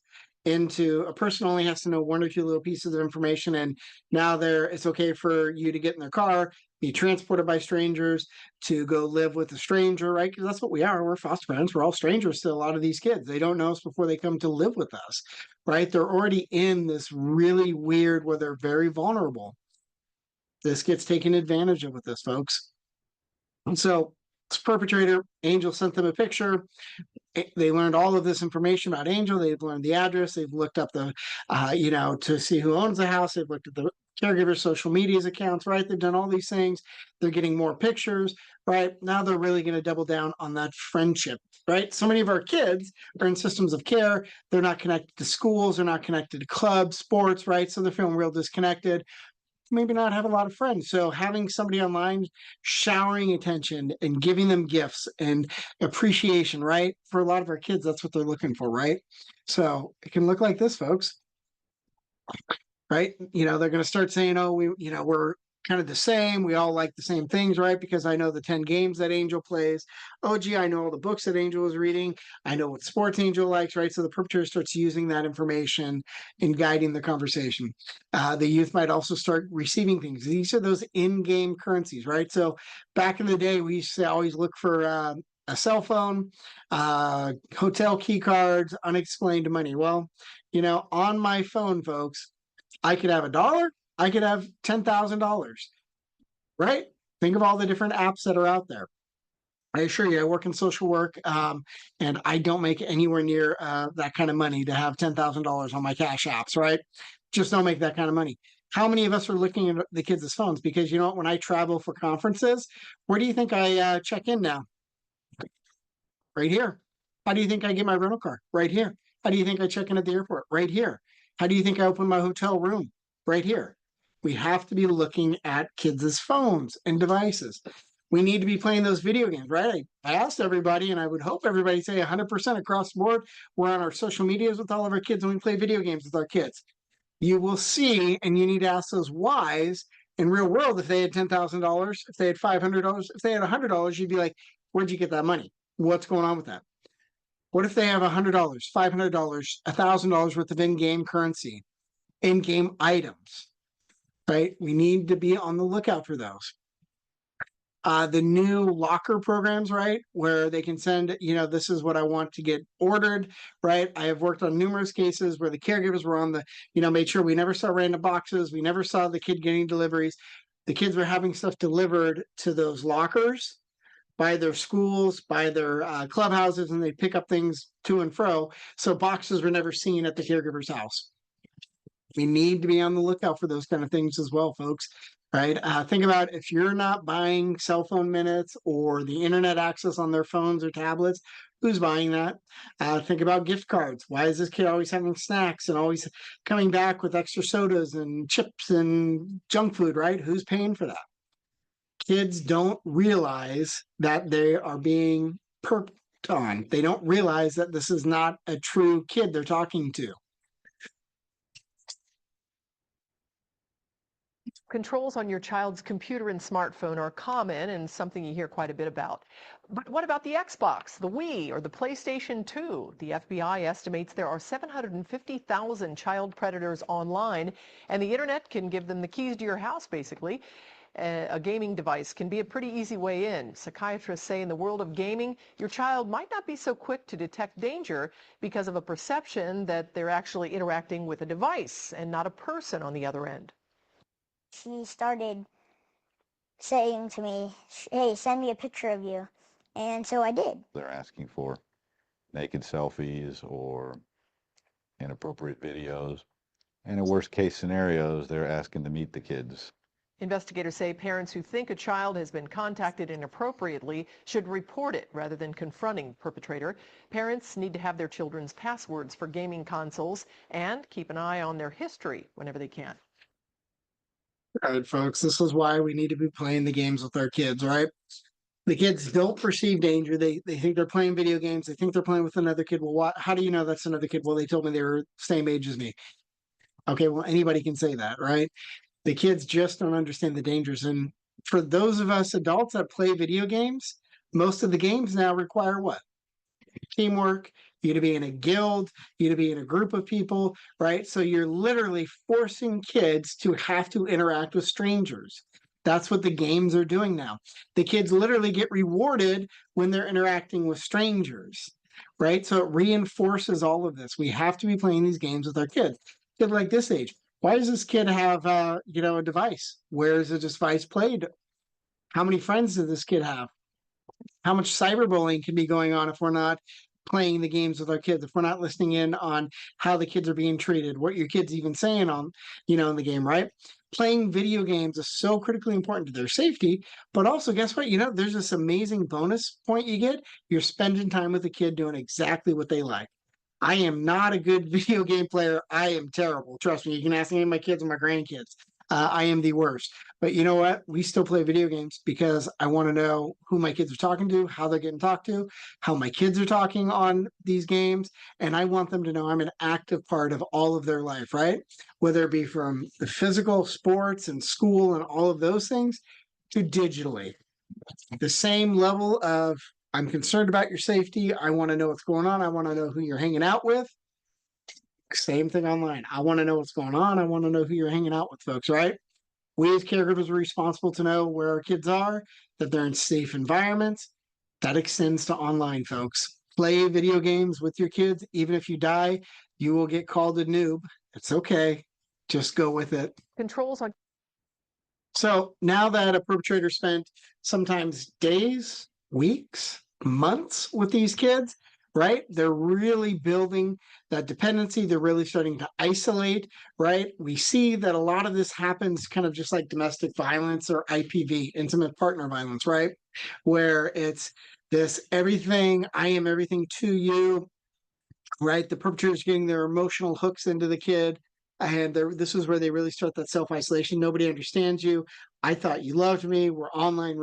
into a person only has to know one or two little pieces of information. And now it's okay for you to get in their car, be transported by strangers, to go live with a stranger, right? Because that's what we are. We're foster parents. We're all strangers to a lot of these kids. They don't know us before they come to live with us, right? They're already in this really weird where they're very vulnerable. This gets taken advantage of with this, folks. And so this perpetrator, Angel sent them a picture. They learned all of this information about Angel. They've learned the address. They've looked up the, to see who owns the house. They've looked at the caregiver social medias accounts, right? They've done all these things. They're getting more pictures, right? Now they're really going to double down on that friendship, right? So many of our kids are in systems of care. They're not connected to schools. They're not connected to clubs, sports, right? So they're feeling real disconnected. Maybe not have a lot of friends. So having somebody online showering attention and giving them gifts and appreciation, right? For a lot of our kids, that's what they're looking for, right? So it can look like this, folks. Right? They're going to start saying, oh, we're kind of the same. We all like the same things, right? Because I know the 10 games that Angel plays. Oh, gee, I know all the books that Angel is reading. I know what sports Angel likes, right? So the perpetrator starts using that information in guiding the conversation. The youth might also start receiving things. These are those in-game currencies, right? So back in the day, we used to always look for a cell phone, hotel key cards, unexplained money. Well, on my phone, folks, I could have $1. I could have $10,000, right? Think of all the different apps that are out there. I assure you, I work in social work, and I don't make anywhere near that kind of money to have $10,000 on my cash apps, right? Just don't make that kind of money. How many of us are looking at the kids' phones? Because you know what, when I travel for conferences, where do you think I check in now? Right here. How do you think I get my rental car? Right here. How do you think I check in at the airport? Right here. How do you think I open my hotel room? Right here. We have to be looking at kids' phones and devices. We need to be playing those video games, right? I asked everybody, and I would hope everybody say 100% across the board. We're on our social medias with all of our kids, and we play video games with our kids. You will see, and you need to ask those whys in real world. If they had $10,000, if they had $500, if they had $100, you'd be like, where'd you get that money? What's going on with that? What if they have $100, $500, $1,000 worth of in-game currency, in-game items, right? We need to be on the lookout for those. The new locker programs, right? Where they can send, this is what I want to get ordered, right? I have worked on numerous cases where the caregivers were on the, made sure we never saw random boxes. We never saw the kid getting deliveries. The kids were having stuff delivered to those lockers by their schools, by their clubhouses, and they pick up things to and fro. So boxes were never seen at the caregiver's house. We need to be on the lookout for those kind of things as well, folks. Right? Think about if you're not buying cell phone minutes or the internet access on their phones or tablets, who's buying that? Think about gift cards. Why is this kid always having snacks and always coming back with extra sodas and chips and junk food, right? Who's paying for that? Kids don't realize that they are being on. They don't realize that this is not a true kid they're talking to. Controls on your child's computer and smartphone are common and something you hear quite a bit about. But what about the Xbox, the Wii, or the PlayStation 2? The FBI estimates there are 750,000 child predators online, and the internet can give them the keys to your house, basically. A gaming device can be a pretty easy way in. Psychiatrists say in the world of gaming, your child might not be so quick to detect danger because of a perception that they're actually interacting with a device and not a person on the other end. She started saying to me, hey, send me a picture of you. And so I did. They're asking for naked selfies or inappropriate videos. And in worst case scenarios, they're asking to meet the kids. Investigators say parents who think a child has been contacted inappropriately should report it rather than confronting the perpetrator. Parents need to have their children's passwords for gaming consoles and keep an eye on their history whenever they can. All right, folks, this is why we need to be playing the games with our kids, right? The kids don't perceive danger. They think they're playing video games. They think they're playing with another kid. Well, how do you know that's another kid? Well, they told me they were the same age as me. Okay, well, anybody can say that, right? The kids just don't understand the dangers. And for those of us adults that play video games, most of the games now require what? Teamwork, you to be in a guild, you to be in a group of people, right? So you're literally forcing kids to have to interact with strangers. That's what the games are doing now. The kids literally get rewarded when they're interacting with strangers, right? So it reinforces all of this. We have to be playing these games with our kids. Kids like this age, why does this kid have a device? Where is the device played? How many friends does this kid have? How much cyberbullying can be going on if we're not playing the games with our kids, if we're not listening in on how the kids are being treated, what your kids even saying on, in the game, right? Playing video games is so critically important to their safety, but also guess what? There's this amazing bonus point you get. You're spending time with the kid doing exactly what they like. I am not a good video game player. I am terrible. Trust me. You can ask any of my kids or my grandkids. I am the worst. But you know what? We still play video games because I want to know who my kids are talking to, how they're getting talked to, how my kids are talking on these games. And I want them to know I'm an active part of all of their life, right? Whether it be from the physical sports and school and all of those things to digitally. The same level of I'm concerned about your safety. I want to know what's going on. I want to know who you're hanging out with. Same thing online. I want to know what's going on. I want to know who you're hanging out with, folks, right? We as caregivers are responsible to know where our kids are, that they're in safe environments. That extends to online, folks. Play video games with your kids. Even if you die, you will get called a noob. It's okay. Just go with it. Controls on. So now that a perpetrator spent sometimes days, weeks, months with these kids, right? They're really building that dependency. They're really starting to isolate, right? We see that a lot of this happens kind of just like domestic violence or IPV, intimate partner violence, right? Where it's this everything, I am everything to you, right? The perpetrator's getting their emotional hooks into the kid. And this is where they really start that self-isolation. Nobody understands you. I thought you loved me. We're online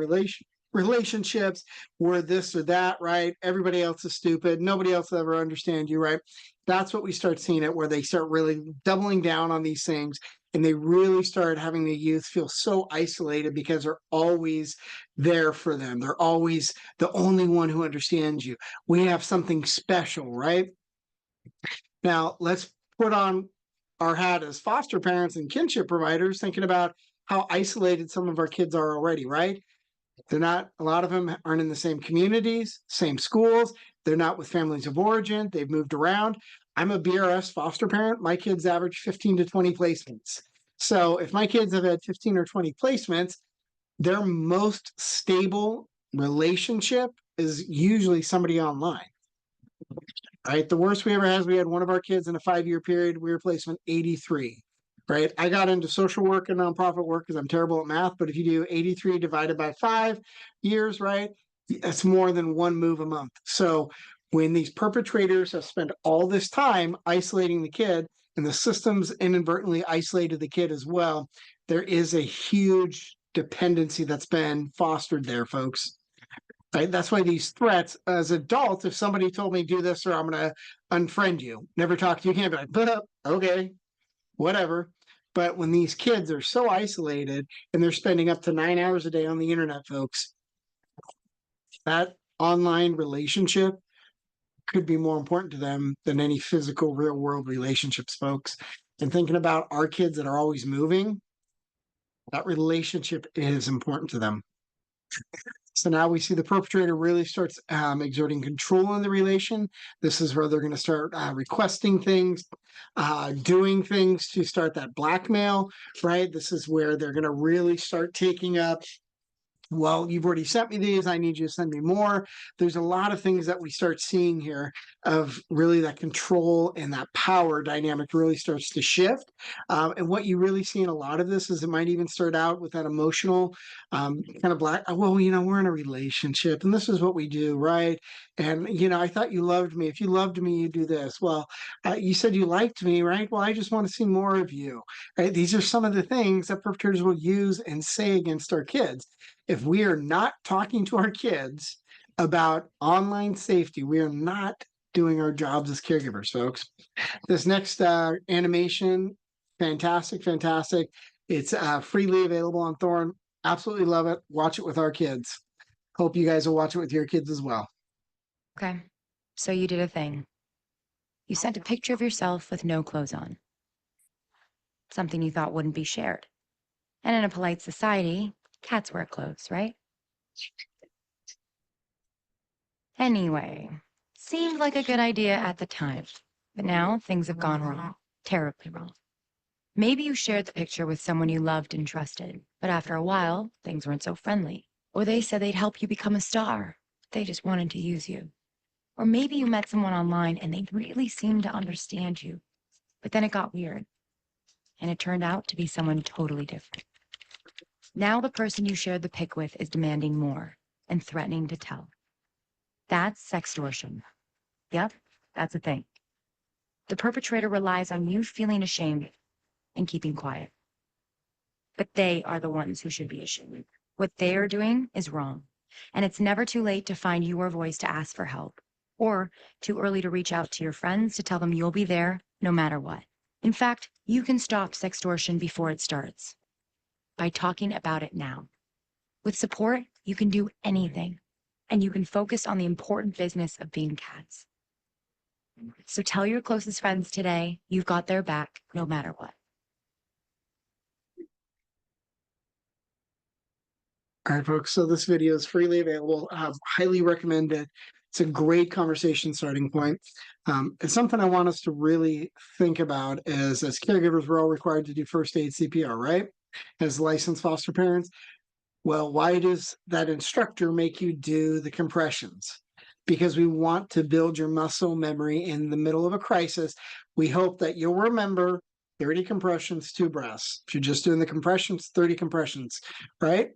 relationships. We're this or that, right? Everybody else is stupid. Nobody else will ever understand you, right? That's what we start seeing it, where they start really doubling down on these things. And they really start having the youth feel so isolated because they're always there for them. They're always the only one who understands you. We have something special, right? Now, let's put on our hat as foster parents and kinship providers, thinking about how isolated some of our kids are already, right? They're not, a lot of them aren't in the same communities, same schools. They're not with families of origin. They've moved around. I'm a BRS foster parent. My kids average 15 to 20 placements. So if my kids have had 15 or 20 placements, their most stable relationship is usually somebody online. Right. The worst we ever had, we had one of our kids in a 5-year period. We were placement 83. Right. I got into social work and nonprofit work because I'm terrible at math. But if you do 83 divided by 5 years, right, that's more than one move a month. So when these perpetrators have spent all this time isolating the kid and the systems inadvertently isolated the kid as well, there is a huge dependency that's been fostered there, folks. Right? That's why these threats, as adults, if somebody told me do this or I'm going to unfriend you, never talk to you again, be like, but okay, whatever. But when these kids are so isolated and they're spending up to 9 hours a day on the internet, folks, that online relationship could be more important to them than any physical real world relationships, folks. And thinking about our kids that are always moving, that relationship is important to them. So now we see the perpetrator really starts exerting control in the relation. This is where they're going to start requesting things, doing things to start that blackmail, right? This is where they're going to really start taking up, well, you've already sent me these. I need you to send me more. There's a lot of things that we start seeing here of really that control and that power dynamic really starts to shift. And what you really see in a lot of this is it might even start out with that emotional kind of black, well, we're in a relationship and this is what we do, right? And, I thought you loved me. If you loved me, you do this. Well, you said you liked me, right? Well, I just want to see more of you, right? These are some of the things that perpetrators will use and say against our kids. If we are not talking to our kids about online safety, we are not doing our jobs as caregivers, folks. This next animation, fantastic, fantastic. It's freely available on Thorn. Absolutely love it. Watch it with our kids. Hope you guys will watch it with your kids as well. Okay, so you did a thing. You sent a picture of yourself with no clothes on. Something you thought wouldn't be shared. And in a polite society, cats wear clothes, right? Anyway, seemed like a good idea at the time. But now things have gone wrong. Terribly wrong. Maybe you shared the picture with someone you loved and trusted, but after a while, things weren't so friendly. Or they said they'd help you become a star. They just wanted to use you. Or maybe you met someone online and they really seemed to understand you. But then it got weird. And it turned out to be someone totally different. Now the person you shared the pic with is demanding more and threatening to tell. That's sextortion. Yep, that's a thing. The perpetrator relies on you feeling ashamed and keeping quiet. But they are the ones who should be ashamed. What they are doing is wrong. And it's never too late to find your voice to ask for help, or too early to reach out to your friends to tell them you'll be there no matter what. In fact, you can stop sextortion before it starts by talking about it now. With support, you can do anything, and you can focus on the important business of being cats. So tell your closest friends today you've got their back no matter what. All right, folks. So this video is freely available. Highly recommend it. It's a great conversation starting point. It's something I want us to really think about as caregivers, we're all required to do first aid CPR, right? As licensed foster parents. Well, why does that instructor make you do the compressions? Because we want to build your muscle memory in the middle of a crisis. We hope that you'll remember 30 compressions, 2 breaths. If you're just doing the compressions, 30 compressions, right?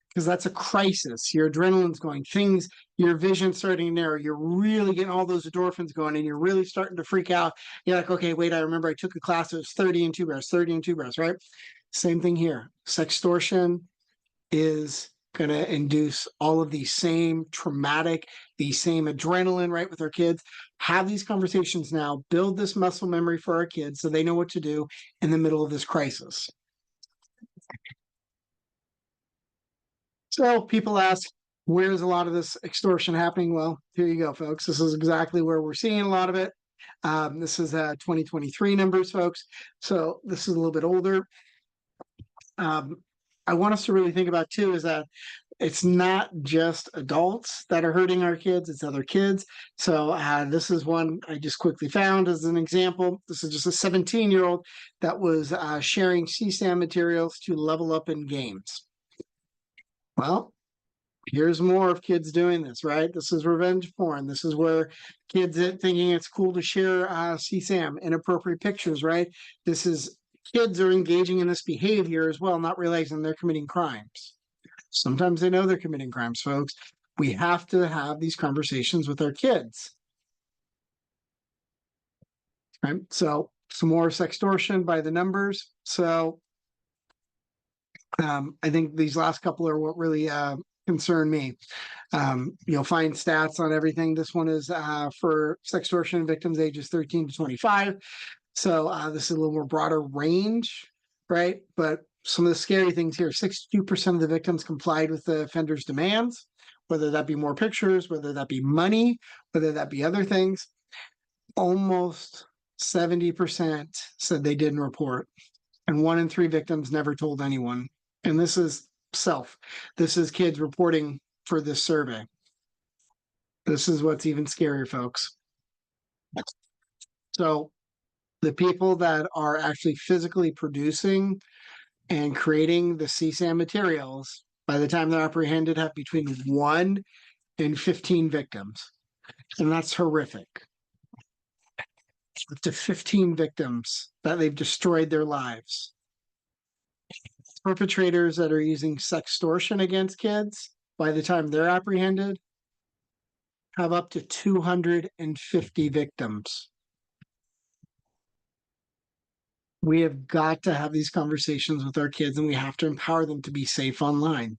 Because that's a crisis. Your adrenaline's going, your vision's starting to narrow. You're really getting all those endorphins going and you're really starting to freak out. You're like, okay, wait, I remember I took a class, it was 30 and 2 breaths, 30 and 2 breaths, right? Same thing here. Sextortion is going to induce all of these same traumatic, these same adrenaline, right, with our kids. Have these conversations now, build this muscle memory for our kids so they know what to do in the middle of this crisis. So people ask, where's a lot of this extortion happening? Well, here you go, folks. This is exactly where we're seeing a lot of it. This is 2023 numbers, folks. So this is a little bit older. I want us to really think about too is that it's not just adults that are hurting our kids, it's other kids. So this is one I just quickly found as an example. This is just a 17-year-old that was sharing CSAM materials to level up in games. Well, here's more of kids doing this, right? This is revenge porn. This is where kids are thinking it's cool to share CSAM, inappropriate pictures, right? This is kids are engaging in this behavior as well, not realizing they're committing crimes. Sometimes they know they're committing crimes, folks. We have to have these conversations with our kids. Right? So some more sextortion by the numbers. So I think these last couple are what really concern me. You'll find stats on everything. This one is for sextortion victims ages 13 to 25. So this is a little more broader range, right? But some of the scary things here, 62% of the victims complied with the offender's demands, whether that be more pictures, whether that be money, whether that be other things. Almost 70% said they didn't report. And 1 in 3 victims never told anyone. And this is this is kids reporting for this survey. This is what's even scarier, folks. So the people that are actually physically producing and creating the CSAM materials, by the time they're apprehended, have between 1 and 15 victims. And that's horrific. Up to 15 victims that they've destroyed their lives. Perpetrators that are using sextortion against kids, by the time they're apprehended, have up to 250 victims. We have got to have these conversations with our kids, and we have to empower them to be safe online.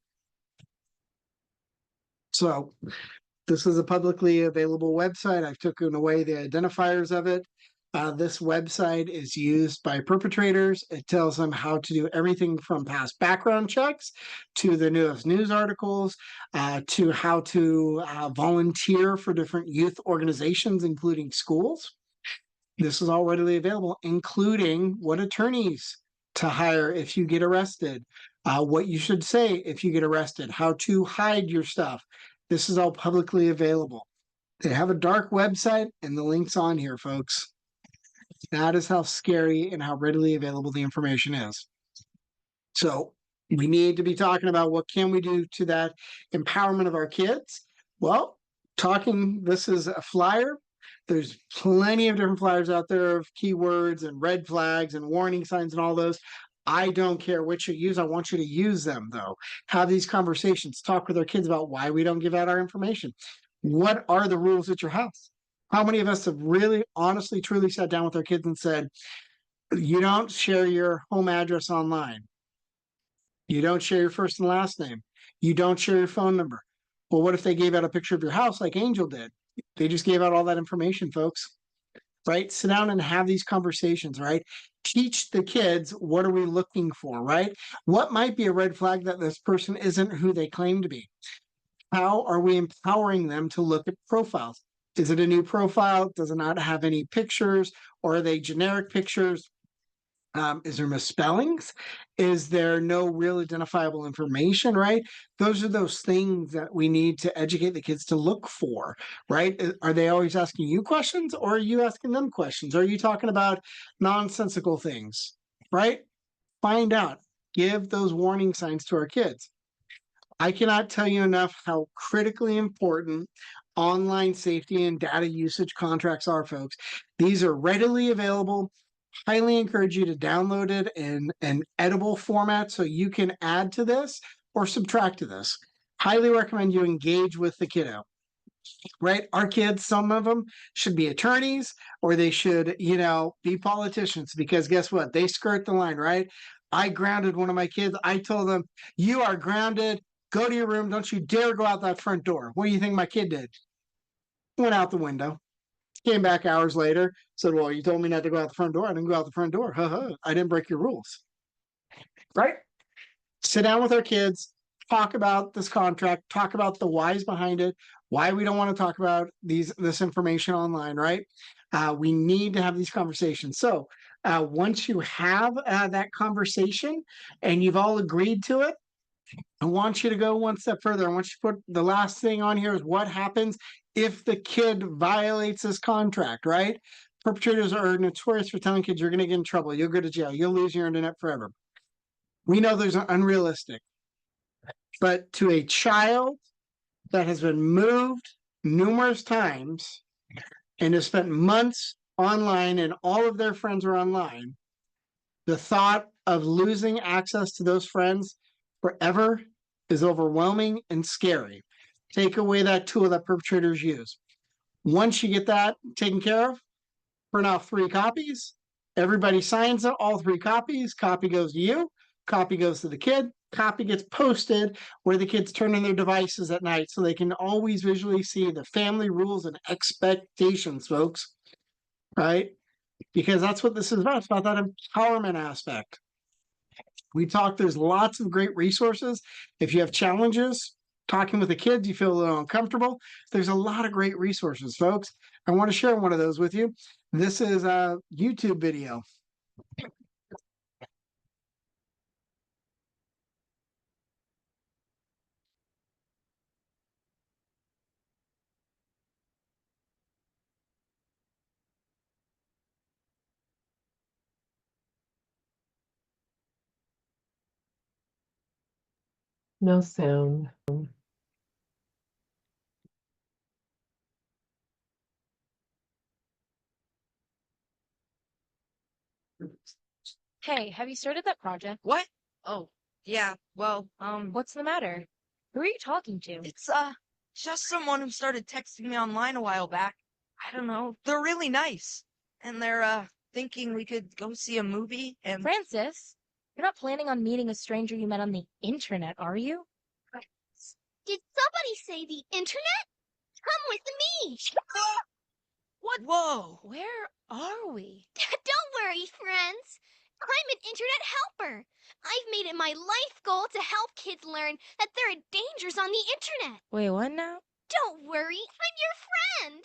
So this is a publicly available website. I've taken away the identifiers of it. This website is used by perpetrators. It tells them how to do everything from past background checks to the newest news articles, to how to volunteer for different youth organizations, including schools. This is all readily available, including what attorneys to hire if you get arrested, what you should say if you get arrested, how to hide your stuff. This is all publicly available. They have a dark website, and the link's on here, folks. That is how scary and how readily available the information is. So we need to be talking about what can we do to that empowerment of our kids. Well, this is a flyer. There's plenty of different flyers out there of keywords and red flags and warning signs and all those. I don't care which you use. I want you to use them, though. Have these conversations. Talk with our kids about why we don't give out our information. What are the rules at your house? How many of us have really, honestly, truly sat down with our kids and said, you don't share your home address online. You don't share your first and last name. You don't share your phone number. Well, what if they gave out a picture of your house like Angel did? They just gave out all that information, folks. Right? Sit down and have these conversations, right? Teach the kids, what are we looking for, right? What might be a red flag that this person isn't who they claim to be? How are we empowering them to look at profiles? Is it a new profile? Does it not have any pictures? Or are they generic pictures? Is there misspellings? Is there no real identifiable information, right? Those are those things that we need to educate the kids to look for, right? Are they always asking you questions, or are you asking them questions? Are you talking about nonsensical things, right? Find out. Give those warning signs to our kids. I cannot tell you enough how critically important online safety and data usage contracts are, folks. These are readily available. Highly encourage you to download it in an editable format so you can add to this or subtract to this. Highly recommend you engage with the kiddo. Right? Our kids, some of them should be attorneys, or they should, be politicians, because guess what? They skirt the line, right? I grounded one of my kids. I told them, you are grounded. Go to your room. Don't you dare go out that front door. What do you think my kid did? Went out the window. Came back hours later, said, well, you told me not to go out the front door. I didn't go out the front door. I didn't break your rules. Right? Sit down with our kids, talk about this contract, talk about the whys behind it, why we don't want to talk about this information online, right? We need to have these conversations. So once you have that conversation and you've all agreed to it, I want you to go one step further. I want you to put the last thing on here is what happens if the kid violates this contract, right? Perpetrators are notorious for telling kids you're going to get in trouble. You'll go to jail. You'll lose your internet forever. We know there's unrealistic. But to a child that has been moved numerous times and has spent months online and all of their friends are online, the thought of losing access to those friends forever is overwhelming and scary. Take away that tool that perpetrators use. Once you get that taken care of, print off 3 copies. Everybody signs all 3 copies. Copy goes to you. Copy goes to the kid. copy gets posted where the kids turn in their devices at night so they can always visually see the family rules and expectations, folks, right? Because that's what this is about. It's about that empowerment aspect. We talk, there's lots of great resources. If you have challenges talking with the kids, you feel a little uncomfortable, there's a lot of great resources, folks. I want to share one of those with you. This is a YouTube video. No sound. Hey, have you started that project? What? Oh, yeah, well, What's the matter? Who are you talking to? it's, just someone who started texting me online a while back. I don't know, they're really nice. And they're, thinking we could go see a movie and... Francis, you're not planning on meeting a stranger you met on the internet, are you? Did somebody say the internet? Come with me! What? Whoa! Where are we? Don't worry, friends. I'm an internet helper. I've made it my life goal to help kids learn that there are dangers on the internet. Wait, what now? Don't worry, I'm your friend.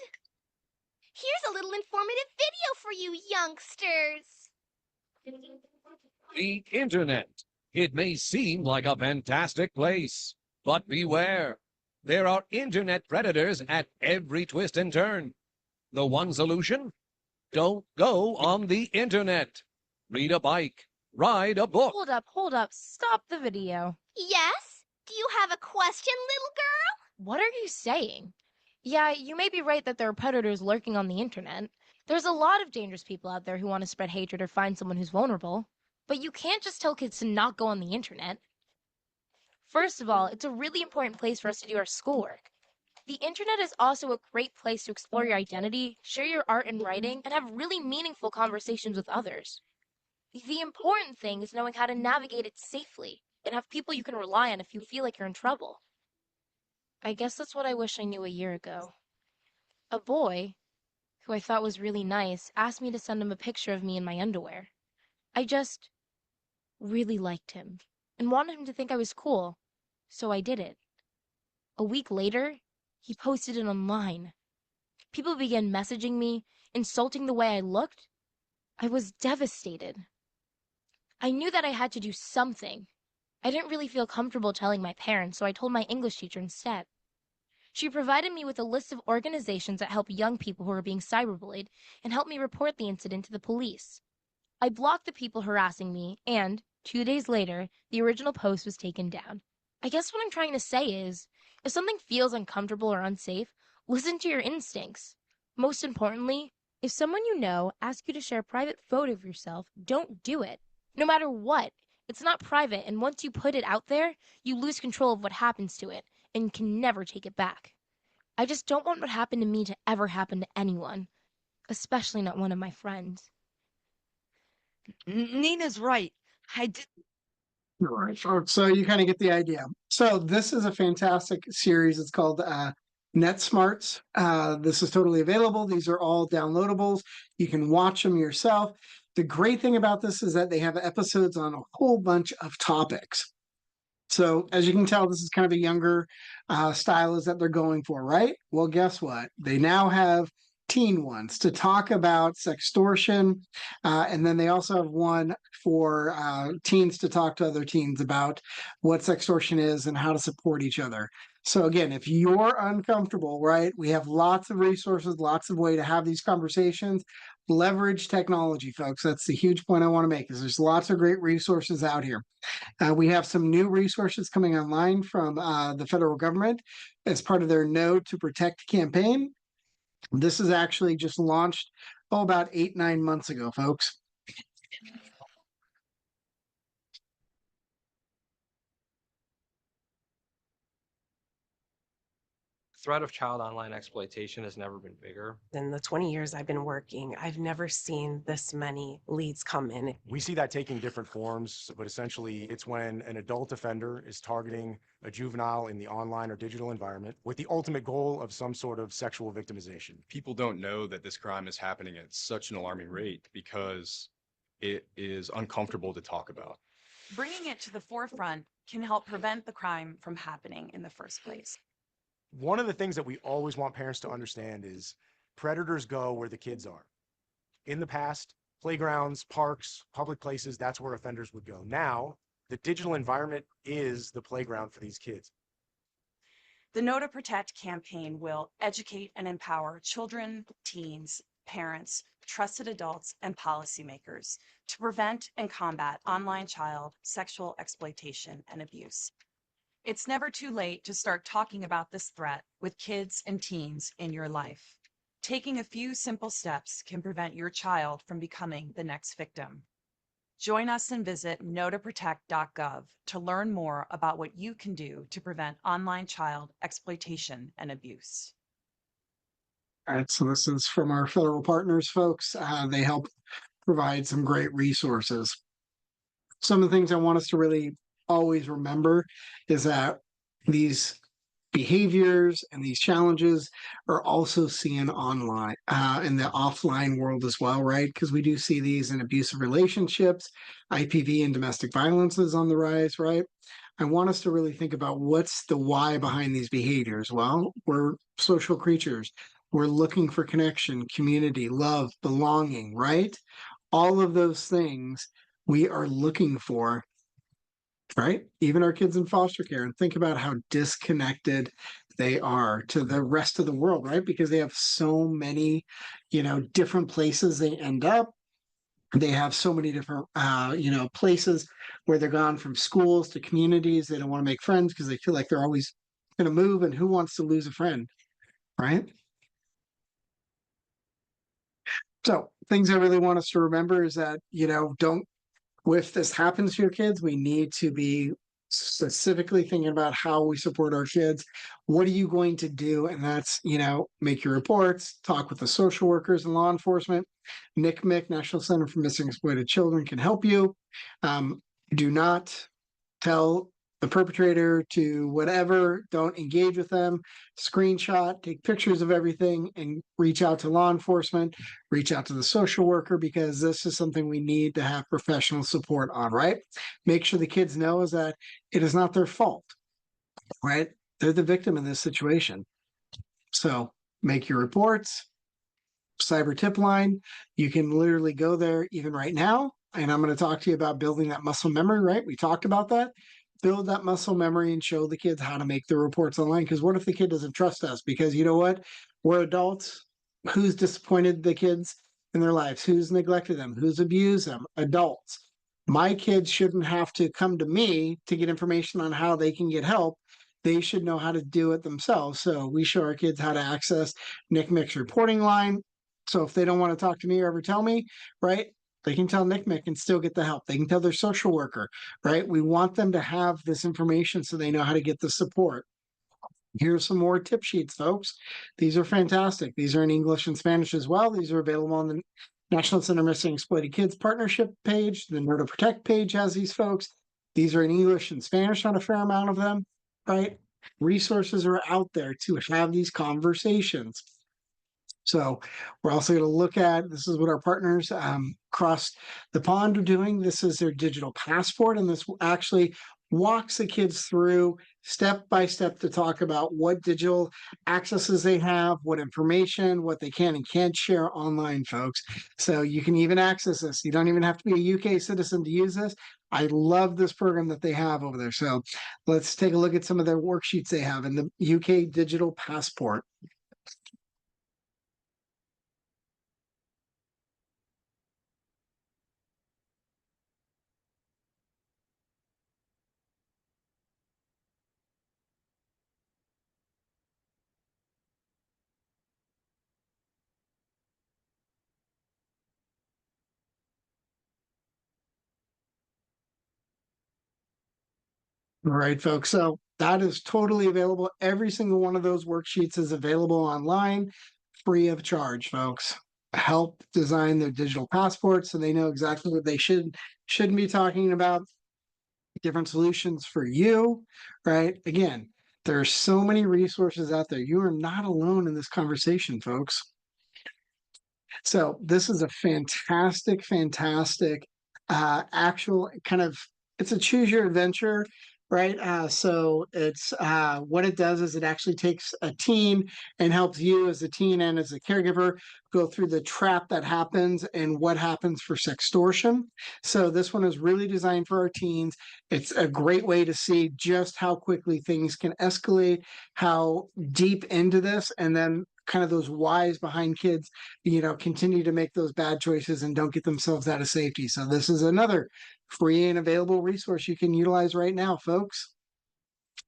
Here's a little informative video for you youngsters. The internet. It may seem like a fantastic place, but beware. There are internet predators at every twist and turn. The one solution? Don't go on the internet. Read a bike. Ride a book. Hold up. Stop the video. Yes? Do you have a question, little girl? What are you saying? Yeah, you may be right that there are predators lurking on the internet. There's a lot of dangerous people out there who want to spread hatred or find someone who's vulnerable. But you can't just tell kids to not go on the internet. First of all, it's a really important place for us to do our schoolwork. The internet is also a great place to explore your identity, share your art and writing, and have really meaningful conversations with others. The important thing is knowing how to navigate it safely and have people you can rely on if you feel like you're in trouble. I guess that's what I wish I knew a year ago. A boy, who I thought was really nice, asked me to send him a picture of me in my underwear. I just really liked him and wanted him to think I was cool, so I did it. A week later, he posted it online. People began messaging me, insulting the way I looked. I was devastated. I knew that I had to do something. I didn't really feel comfortable telling my parents, so I told my English teacher instead. She provided me with a list of organizations that help young people who are being cyberbullied and helped me report the incident to the police. I blocked the people harassing me, and 2 days later, the original post was taken down. I guess what I'm trying to say is, if something feels uncomfortable or unsafe, listen to your instincts. Most importantly, if someone you know asks you to share a private photo of yourself, don't do it. No matter what, it's not private, and once you put it out there, you lose control of what happens to it, and can never take it back. I just don't want what happened to me to ever happen to anyone, especially not one of my friends. Nina's right. I did... All right, folks. So you kind of get the idea. So this is a fantastic series. It's called Net Smarts. This is totally available. These are all downloadables. You can watch them yourself. The great thing about this is that they have episodes on a whole bunch of topics. So as you can tell, this is kind of a younger style is that they're going for, right? Well, guess what? They now have teen ones to talk about sextortion. And then they also have one for teens to talk to other teens about what sextortion is and how to support each other. So again, if you're uncomfortable, right, we have lots of resources, lots of way to have these conversations. Leverage technology, folks. That's the huge point I want to make is there's lots of great resources out here. We have some new resources coming online from the federal government as part of their No to Protect campaign. This is actually just launched, about 8-9 months ago, folks. threat of child online exploitation has never been bigger. In the 20 years I've been working, I've never seen this many leads come in. We see that taking different forms, but essentially it's when an adult offender is targeting a juvenile in the online or digital environment with the ultimate goal of some sort of sexual victimization. People don't know that this crime is happening at such an alarming rate because it is uncomfortable to talk about. Bringing it to the forefront can help prevent the crime from happening in the first place. One of the things that we always want parents to understand is predators go where the kids are. In the past, playgrounds, parks, public places, that's where offenders would go. Now, the digital environment is the playground for these kids. The Know to Protect campaign will educate and empower children, teens, parents, trusted adults, and policymakers to prevent and combat online child sexual exploitation and abuse. It's never too late to start talking about this threat with kids and teens in your life. Taking a few simple steps can prevent your child from becoming the next victim. Join us and visit knowtoprotect.gov to learn more about what you can do to prevent online child exploitation and abuse. All right, so this is from our federal partners, folks. They help provide some great resources. Some of the things I want us to really always remember is that these behaviors and these challenges are also seen online in the offline world as well, right? Because we do see these in abusive relationships, IPV and domestic violence is on the rise, right? I want us to really think about what's the why behind these behaviors. Well, we're social creatures. We're looking for connection, community, love, belonging, right? All of those things we are looking for, right? Even our kids in foster care, and think about how disconnected they are to the rest of the world, right? Because they have so many, different places they end up. They have so many different, places where they're gone, from schools to communities. They don't want to make friends because they feel like they're always going to move, and who wants to lose a friend, right? So things I really want us to remember is that, don't, if this happens to your kids, we need to be specifically thinking about how we support our kids. What are you going to do? And that's, make your reports, talk with the social workers and law enforcement. NCMEC, National Center for Missing and Exploited Children, can help you. Do not tell the perpetrator to whatever, don't engage with them, screenshot, take pictures of everything, and reach out to law enforcement, reach out to the social worker, because this is something we need to have professional support on, right? Make sure the kids know is that it is not their fault, right? They're the victim in this situation. So make your reports. Cyber tip line, you can literally go there even right now. And I'm going to talk to you about building that muscle memory, right? We talked about that. Build that muscle memory and show the kids how to make the reports online. Because what if the kid doesn't trust us? Because you know what? We're adults. Who's disappointed the kids in their lives? Who's neglected them? Who's abused them? Adults. My kids shouldn't have to come to me to get information on how they can get help. They should know how to do it themselves. So we show our kids how to access NCMEC's reporting line. So if they don't want to talk to me or ever tell me, right, they can tell NCMEC and still get the help. They can tell their social worker, right? We want them to have this information so they know how to get the support. Here's some more tip sheets, folks. These are fantastic. These are in English and Spanish as well. These are available on the National Center for Missing and Exploited Kids partnership page. The Know to Protect page has these, folks. These are in English and Spanish on a fair amount of them, right? Resources are out there to have these conversations. So we're also going to look at, this is what our partners across the pond are doing. This is their digital passport, and this actually walks the kids through step by step to talk about what digital accesses they have, what information, what they can and can't share online, folks. So you can even access this. You don't even have to be a UK citizen to use this. I love this program that they have over there. So let's take a look at some of their worksheets they have in the UK digital passport. All right, folks. So That is totally available. Every single one of those worksheets is available online, free of charge, folks. Help design their digital passports so they know exactly what they shouldn't be talking about. Different solutions for you, right? Again, there are so many resources out there. You are not alone in this conversation, folks. So this is a fantastic, fantastic actual kind of, it's a choose your adventure, right? So it's what it does is it actually takes a teen and helps you as a teen and as a caregiver go through the trap that happens and what happens for sextortion. So this one is really designed for our teens. It's a great way to see just how quickly things can escalate, how deep into this, and then kind of those whys behind kids, continue to make those bad choices and don't get themselves out of safety. So this is another free and available resource you can utilize right now, folks.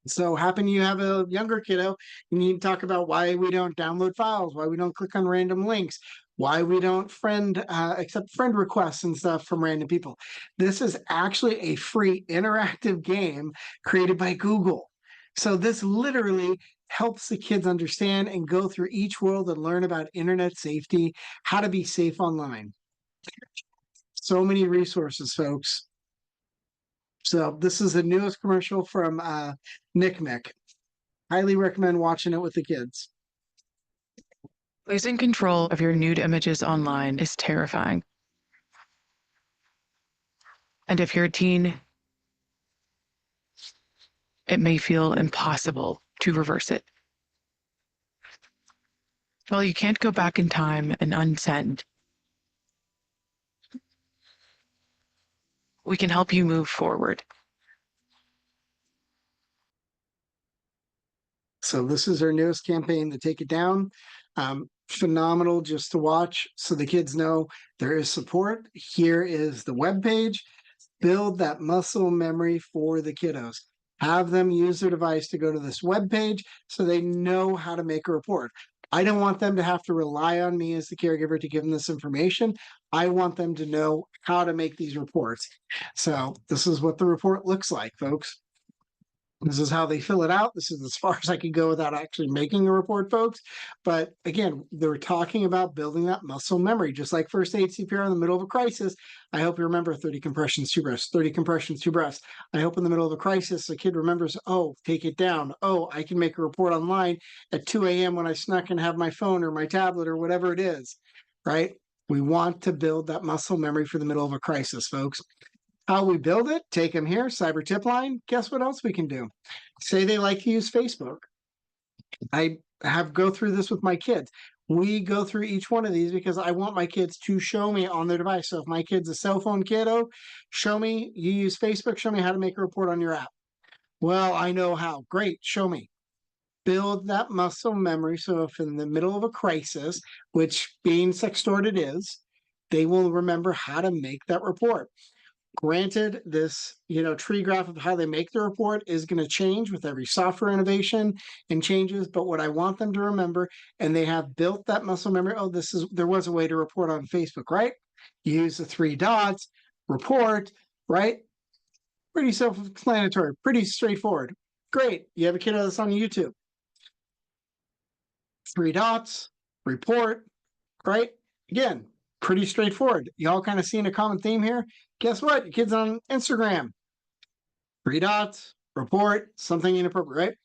So happen you have a younger kiddo, you need to talk about why we don't download files, why we don't click on random links, why we don't accept friend requests and stuff from random people. This is actually a free interactive game created by Google. So this literally helps the kids understand and go through each world and learn about internet safety, how to be safe online. So many resources, folks. So this is the newest commercial from Nick Mick. Highly recommend watching it with the kids. Losing control of your nude images online is terrifying. And if you're a teen, it may feel impossible to reverse it. Well, you can't go back in time and unsend. We can help you move forward. So this is our newest campaign to take it down. Phenomenal just to watch so the kids know there is support. Here is the webpage. Build that muscle memory for the kiddos. Have them use their device to go to this webpage so they know how to make a report. I don't want them to have to rely on me as the caregiver to give them this information. I want them to know how to make these reports. So this is what the report looks like, folks. This is how they fill it out. This is as far as I can go without actually making a report, folks. But again, they're talking about building that muscle memory, just like first aid CPR in the middle of a crisis. I hope you remember 30 compressions, 2 breaths, 30 compressions, 2 breaths. I hope in the middle of a crisis, the kid remembers, oh, take it down. Oh, I can make a report online at 2 a.m. when I snuck and have my phone or my tablet or whatever it is, right? We want to build that muscle memory for the middle of a crisis, folks. How we build it, take them here, cyber tip line. Guess what else we can do? Say they like to use Facebook. I have go through this with my kids. We go through each one of these because I want my kids to show me on their device. So if my kid's a cell phone kiddo, show me, you use Facebook, show me how to make a report on your app. Well, I know how. Great, show me. Build that muscle memory. So if in the middle of a crisis, which being sextorted is, they will remember how to make that report. Granted, this tree graph of how they make the report is going to change with every software innovation and changes, but what I want them to remember, and they have built that muscle memory, there was a way to report on Facebook, right? Use the 3 dots, report, right? Pretty self-explanatory, pretty straightforward. Great, you have a kiddo that's on YouTube. 3 dots, report, right? Again, pretty straightforward. Y'all kind of seeing a common theme here? Guess what? Your kid's on Instagram. 3 dots, report, something inappropriate, right?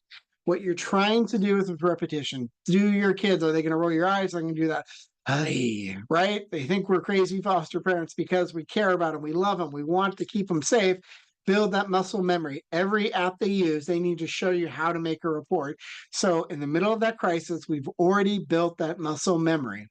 What you're trying to do with repetition, do your kids, are they going to roll your eyes? I'm going to do that. Hey, right? They think we're crazy foster parents because we care about them. We love them. We want to keep them safe. Build that muscle memory. Every app they use, they need to show you how to make a report. So in the middle of that crisis, we've already built that muscle memory.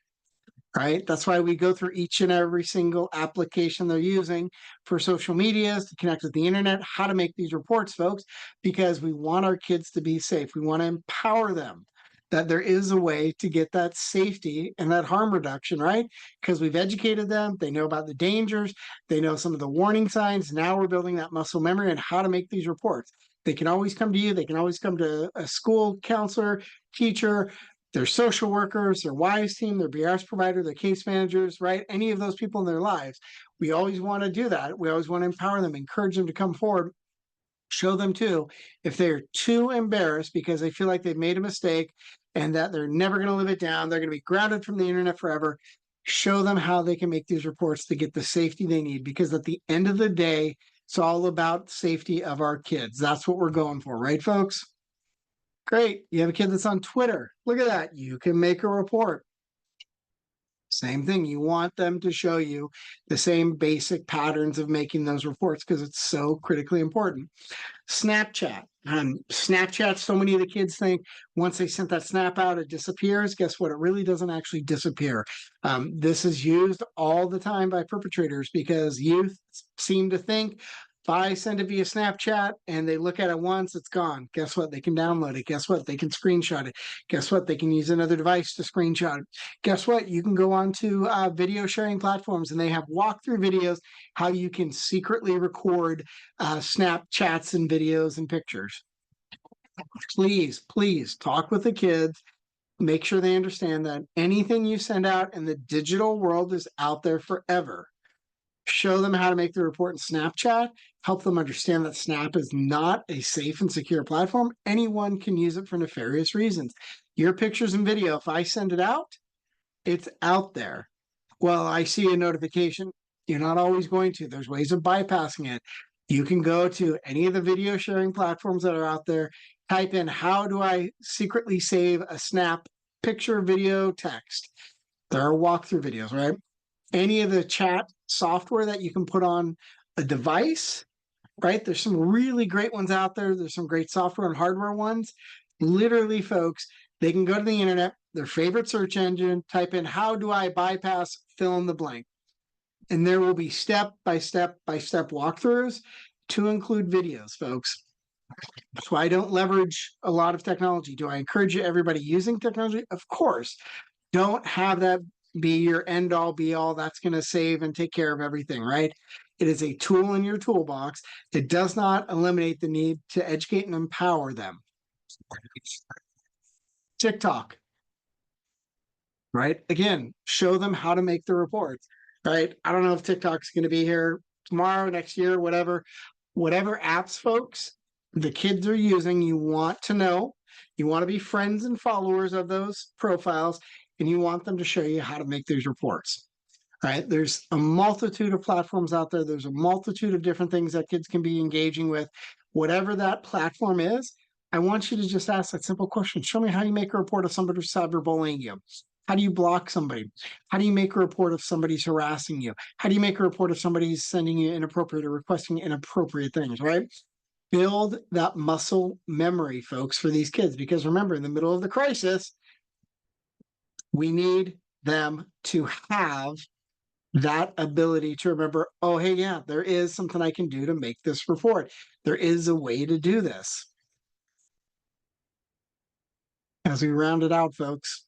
Right? That's why we go through each and every single application they're using for social medias to connect with the internet, how to make these reports, folks, because we want our kids to be safe. We want to empower them that there is a way to get that safety and that harm reduction, right? Because we've educated them. They know about the dangers. They know some of the warning signs. Now we're building that muscle memory and how to make these reports. They can always come to you. They can always come to a school counselor, teacher, their social workers, their WISE team, their BRS provider, their case managers, right? Any of those people in their lives. We always want to do that. We always want to empower them, encourage them to come forward Show them too, if they're too embarrassed because they feel like they've made a mistake and that they're never going to live it down, they're going to be grounded from the internet forever. Show them how they can make these reports to get the safety they need, because at the end of the day, it's all about safety of our kids. That's what we're going for, right, folks? Great. You have a kid that's on Twitter. Look at that. You can make a report. Same thing. You want them to show you the same basic patterns of making those reports because it's so critically important. Snapchat. Snapchat, so many of the kids think once they sent that snap out, it disappears. Guess what? It really doesn't actually disappear. This is used all the time by perpetrators because youth seem to think if I send it via Snapchat and they look at it once, it's gone. Guess what? They can download it. Guess what? They can screenshot it. Guess what? They can use another device to screenshot it. Guess what? You can go on to video sharing platforms and they have walkthrough videos how you can secretly record Snapchats and videos and pictures. Please, please talk with the kids. Make sure they understand that anything you send out in the digital world is out there forever. Show them how to make the report in Snapchat. Help them understand that Snap is not a safe and secure platform. Anyone can use it for nefarious reasons. Your pictures and video, if I send it out, it's out there. Well, I see a notification. You're not always going to. There's ways of bypassing it. You can go to any of the video sharing platforms that are out there, type in, how do I secretly save a Snap picture, video, text? There are walkthrough videos, right? Any of the chat software that you can put on a device, right? There's some really great ones out there. There's some great software and hardware ones. Literally, folks, they can go to the internet, their favorite search engine, type in, how do I bypass fill in the blank? And there will be step by step walkthroughs to include videos, folks. So I don't leverage a lot of technology. Do I encourage everybody using technology? Of course. Don't have that be your end all be all. That's going to save and take care of everything, right? It is a tool in your toolbox. It does not eliminate the need to educate and empower them. TikTok, right? Again, show them how to make the reports, right? I don't know if TikTok's going to be here tomorrow, next year, whatever apps, folks, the kids are using, you want to know, you want to be friends and followers of those profiles, and you want them to show you how to make these reports. Right? There's a multitude of platforms out there. There's a multitude of different things that kids can be engaging with. Whatever that platform is, I want you to just ask that simple question. Show me how you make a report of somebody who's cyberbullying you. How do you block somebody? How do you make a report if somebody's harassing you? How do you make a report if somebody's sending you inappropriate or requesting inappropriate things, right? Build that muscle memory, folks, for these kids. Because remember, in the middle of the crisis, we need them to have that ability to remember, oh, hey, yeah, there is something I can do to make this report. There is a way to do this. As we round it out, folks,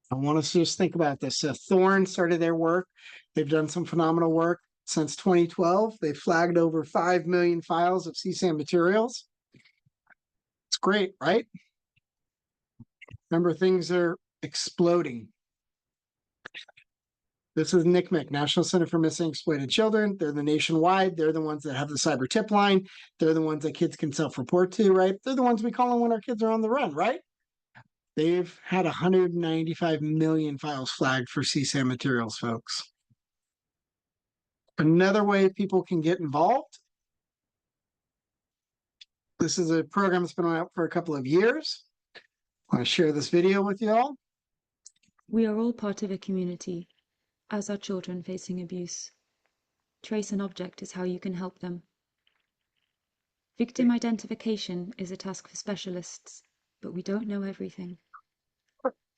I want us to just think about this. So Thorn started their work. They've done some phenomenal work since 2012. They've flagged over 5 million files of CSAM materials. It's great, right? Remember, things are exploding. This is NCMEC, National Center for Missing and Exploited Children. They're the nationwide. They're the ones that have the cyber tip line. They're the ones that kids can self-report to, right? They're the ones we call them when our kids are on the run, right? They've had 195 million files flagged for CSAM materials, folks. Another way people can get involved. This is a program that's been out for a couple of years. I want to share this video with you all. We are all part of a community, as are children facing abuse. Trace an object is how you can help them. Victim identification is a task for specialists, but we don't know everything.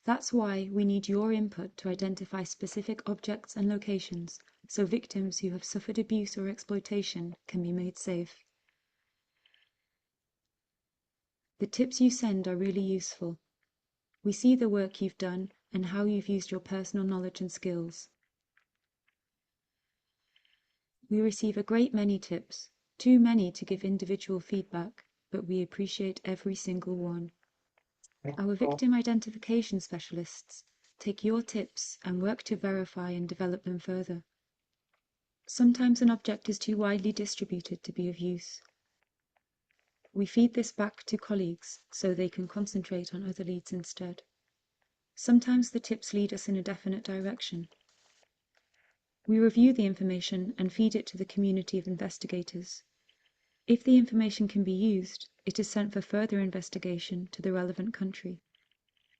That's why we need your input to identify specific objects and locations so victims who have suffered abuse or exploitation can be made safe. The tips you send are really useful. We see the work you've done and how you've used your personal knowledge and skills. We receive a great many tips, too many to give individual feedback, but we appreciate every single one. Our victim identification specialists take your tips and work to verify and develop them further. Sometimes an object is too widely distributed to be of use. We feed this back to colleagues so they can concentrate on other leads instead. Sometimes the tips lead us in a definite direction. We review the information and feed it to the community of investigators. If the information can be used, it is sent for further investigation to the relevant country.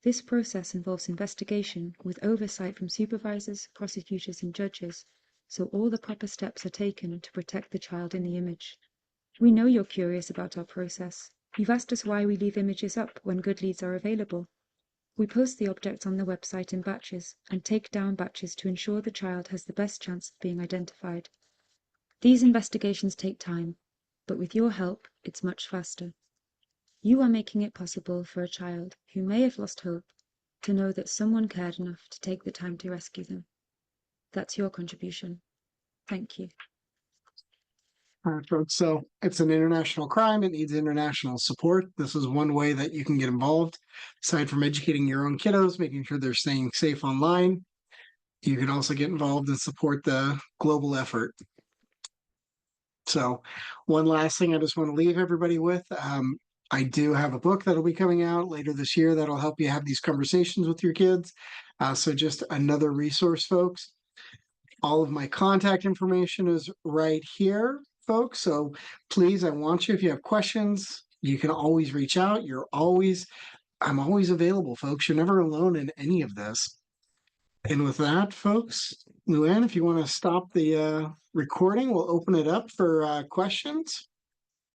This process involves investigation with oversight from supervisors, prosecutors, and judges, so all the proper steps are taken to protect the child in the image. We know you're curious about our process. You've asked us why we leave images up when good leads are available. We post the objects on the website in batches and take down batches to ensure the child has the best chance of being identified. These investigations take time, but with your help, it's much faster. You are making it possible for a child who may have lost hope to know that someone cared enough to take the time to rescue them. That's your contribution. Thank you. All right, folks. So it's an international crime. It needs international support. This is one way that you can get involved. Aside from educating your own kiddos, making sure they're staying safe online, you can also get involved and support the global effort. So one last thing I just want to leave everybody with. I do have a book that'll be coming out later this year that'll help you have these conversations with your kids. So just another resource, folks. All of my contact information is right here, folks. So please, I want you, if you have questions, you can always reach out. I'm always available, folks. You're never alone in any of this. And with that, folks, Luann, if you want to stop the recording, we'll open it up for questions.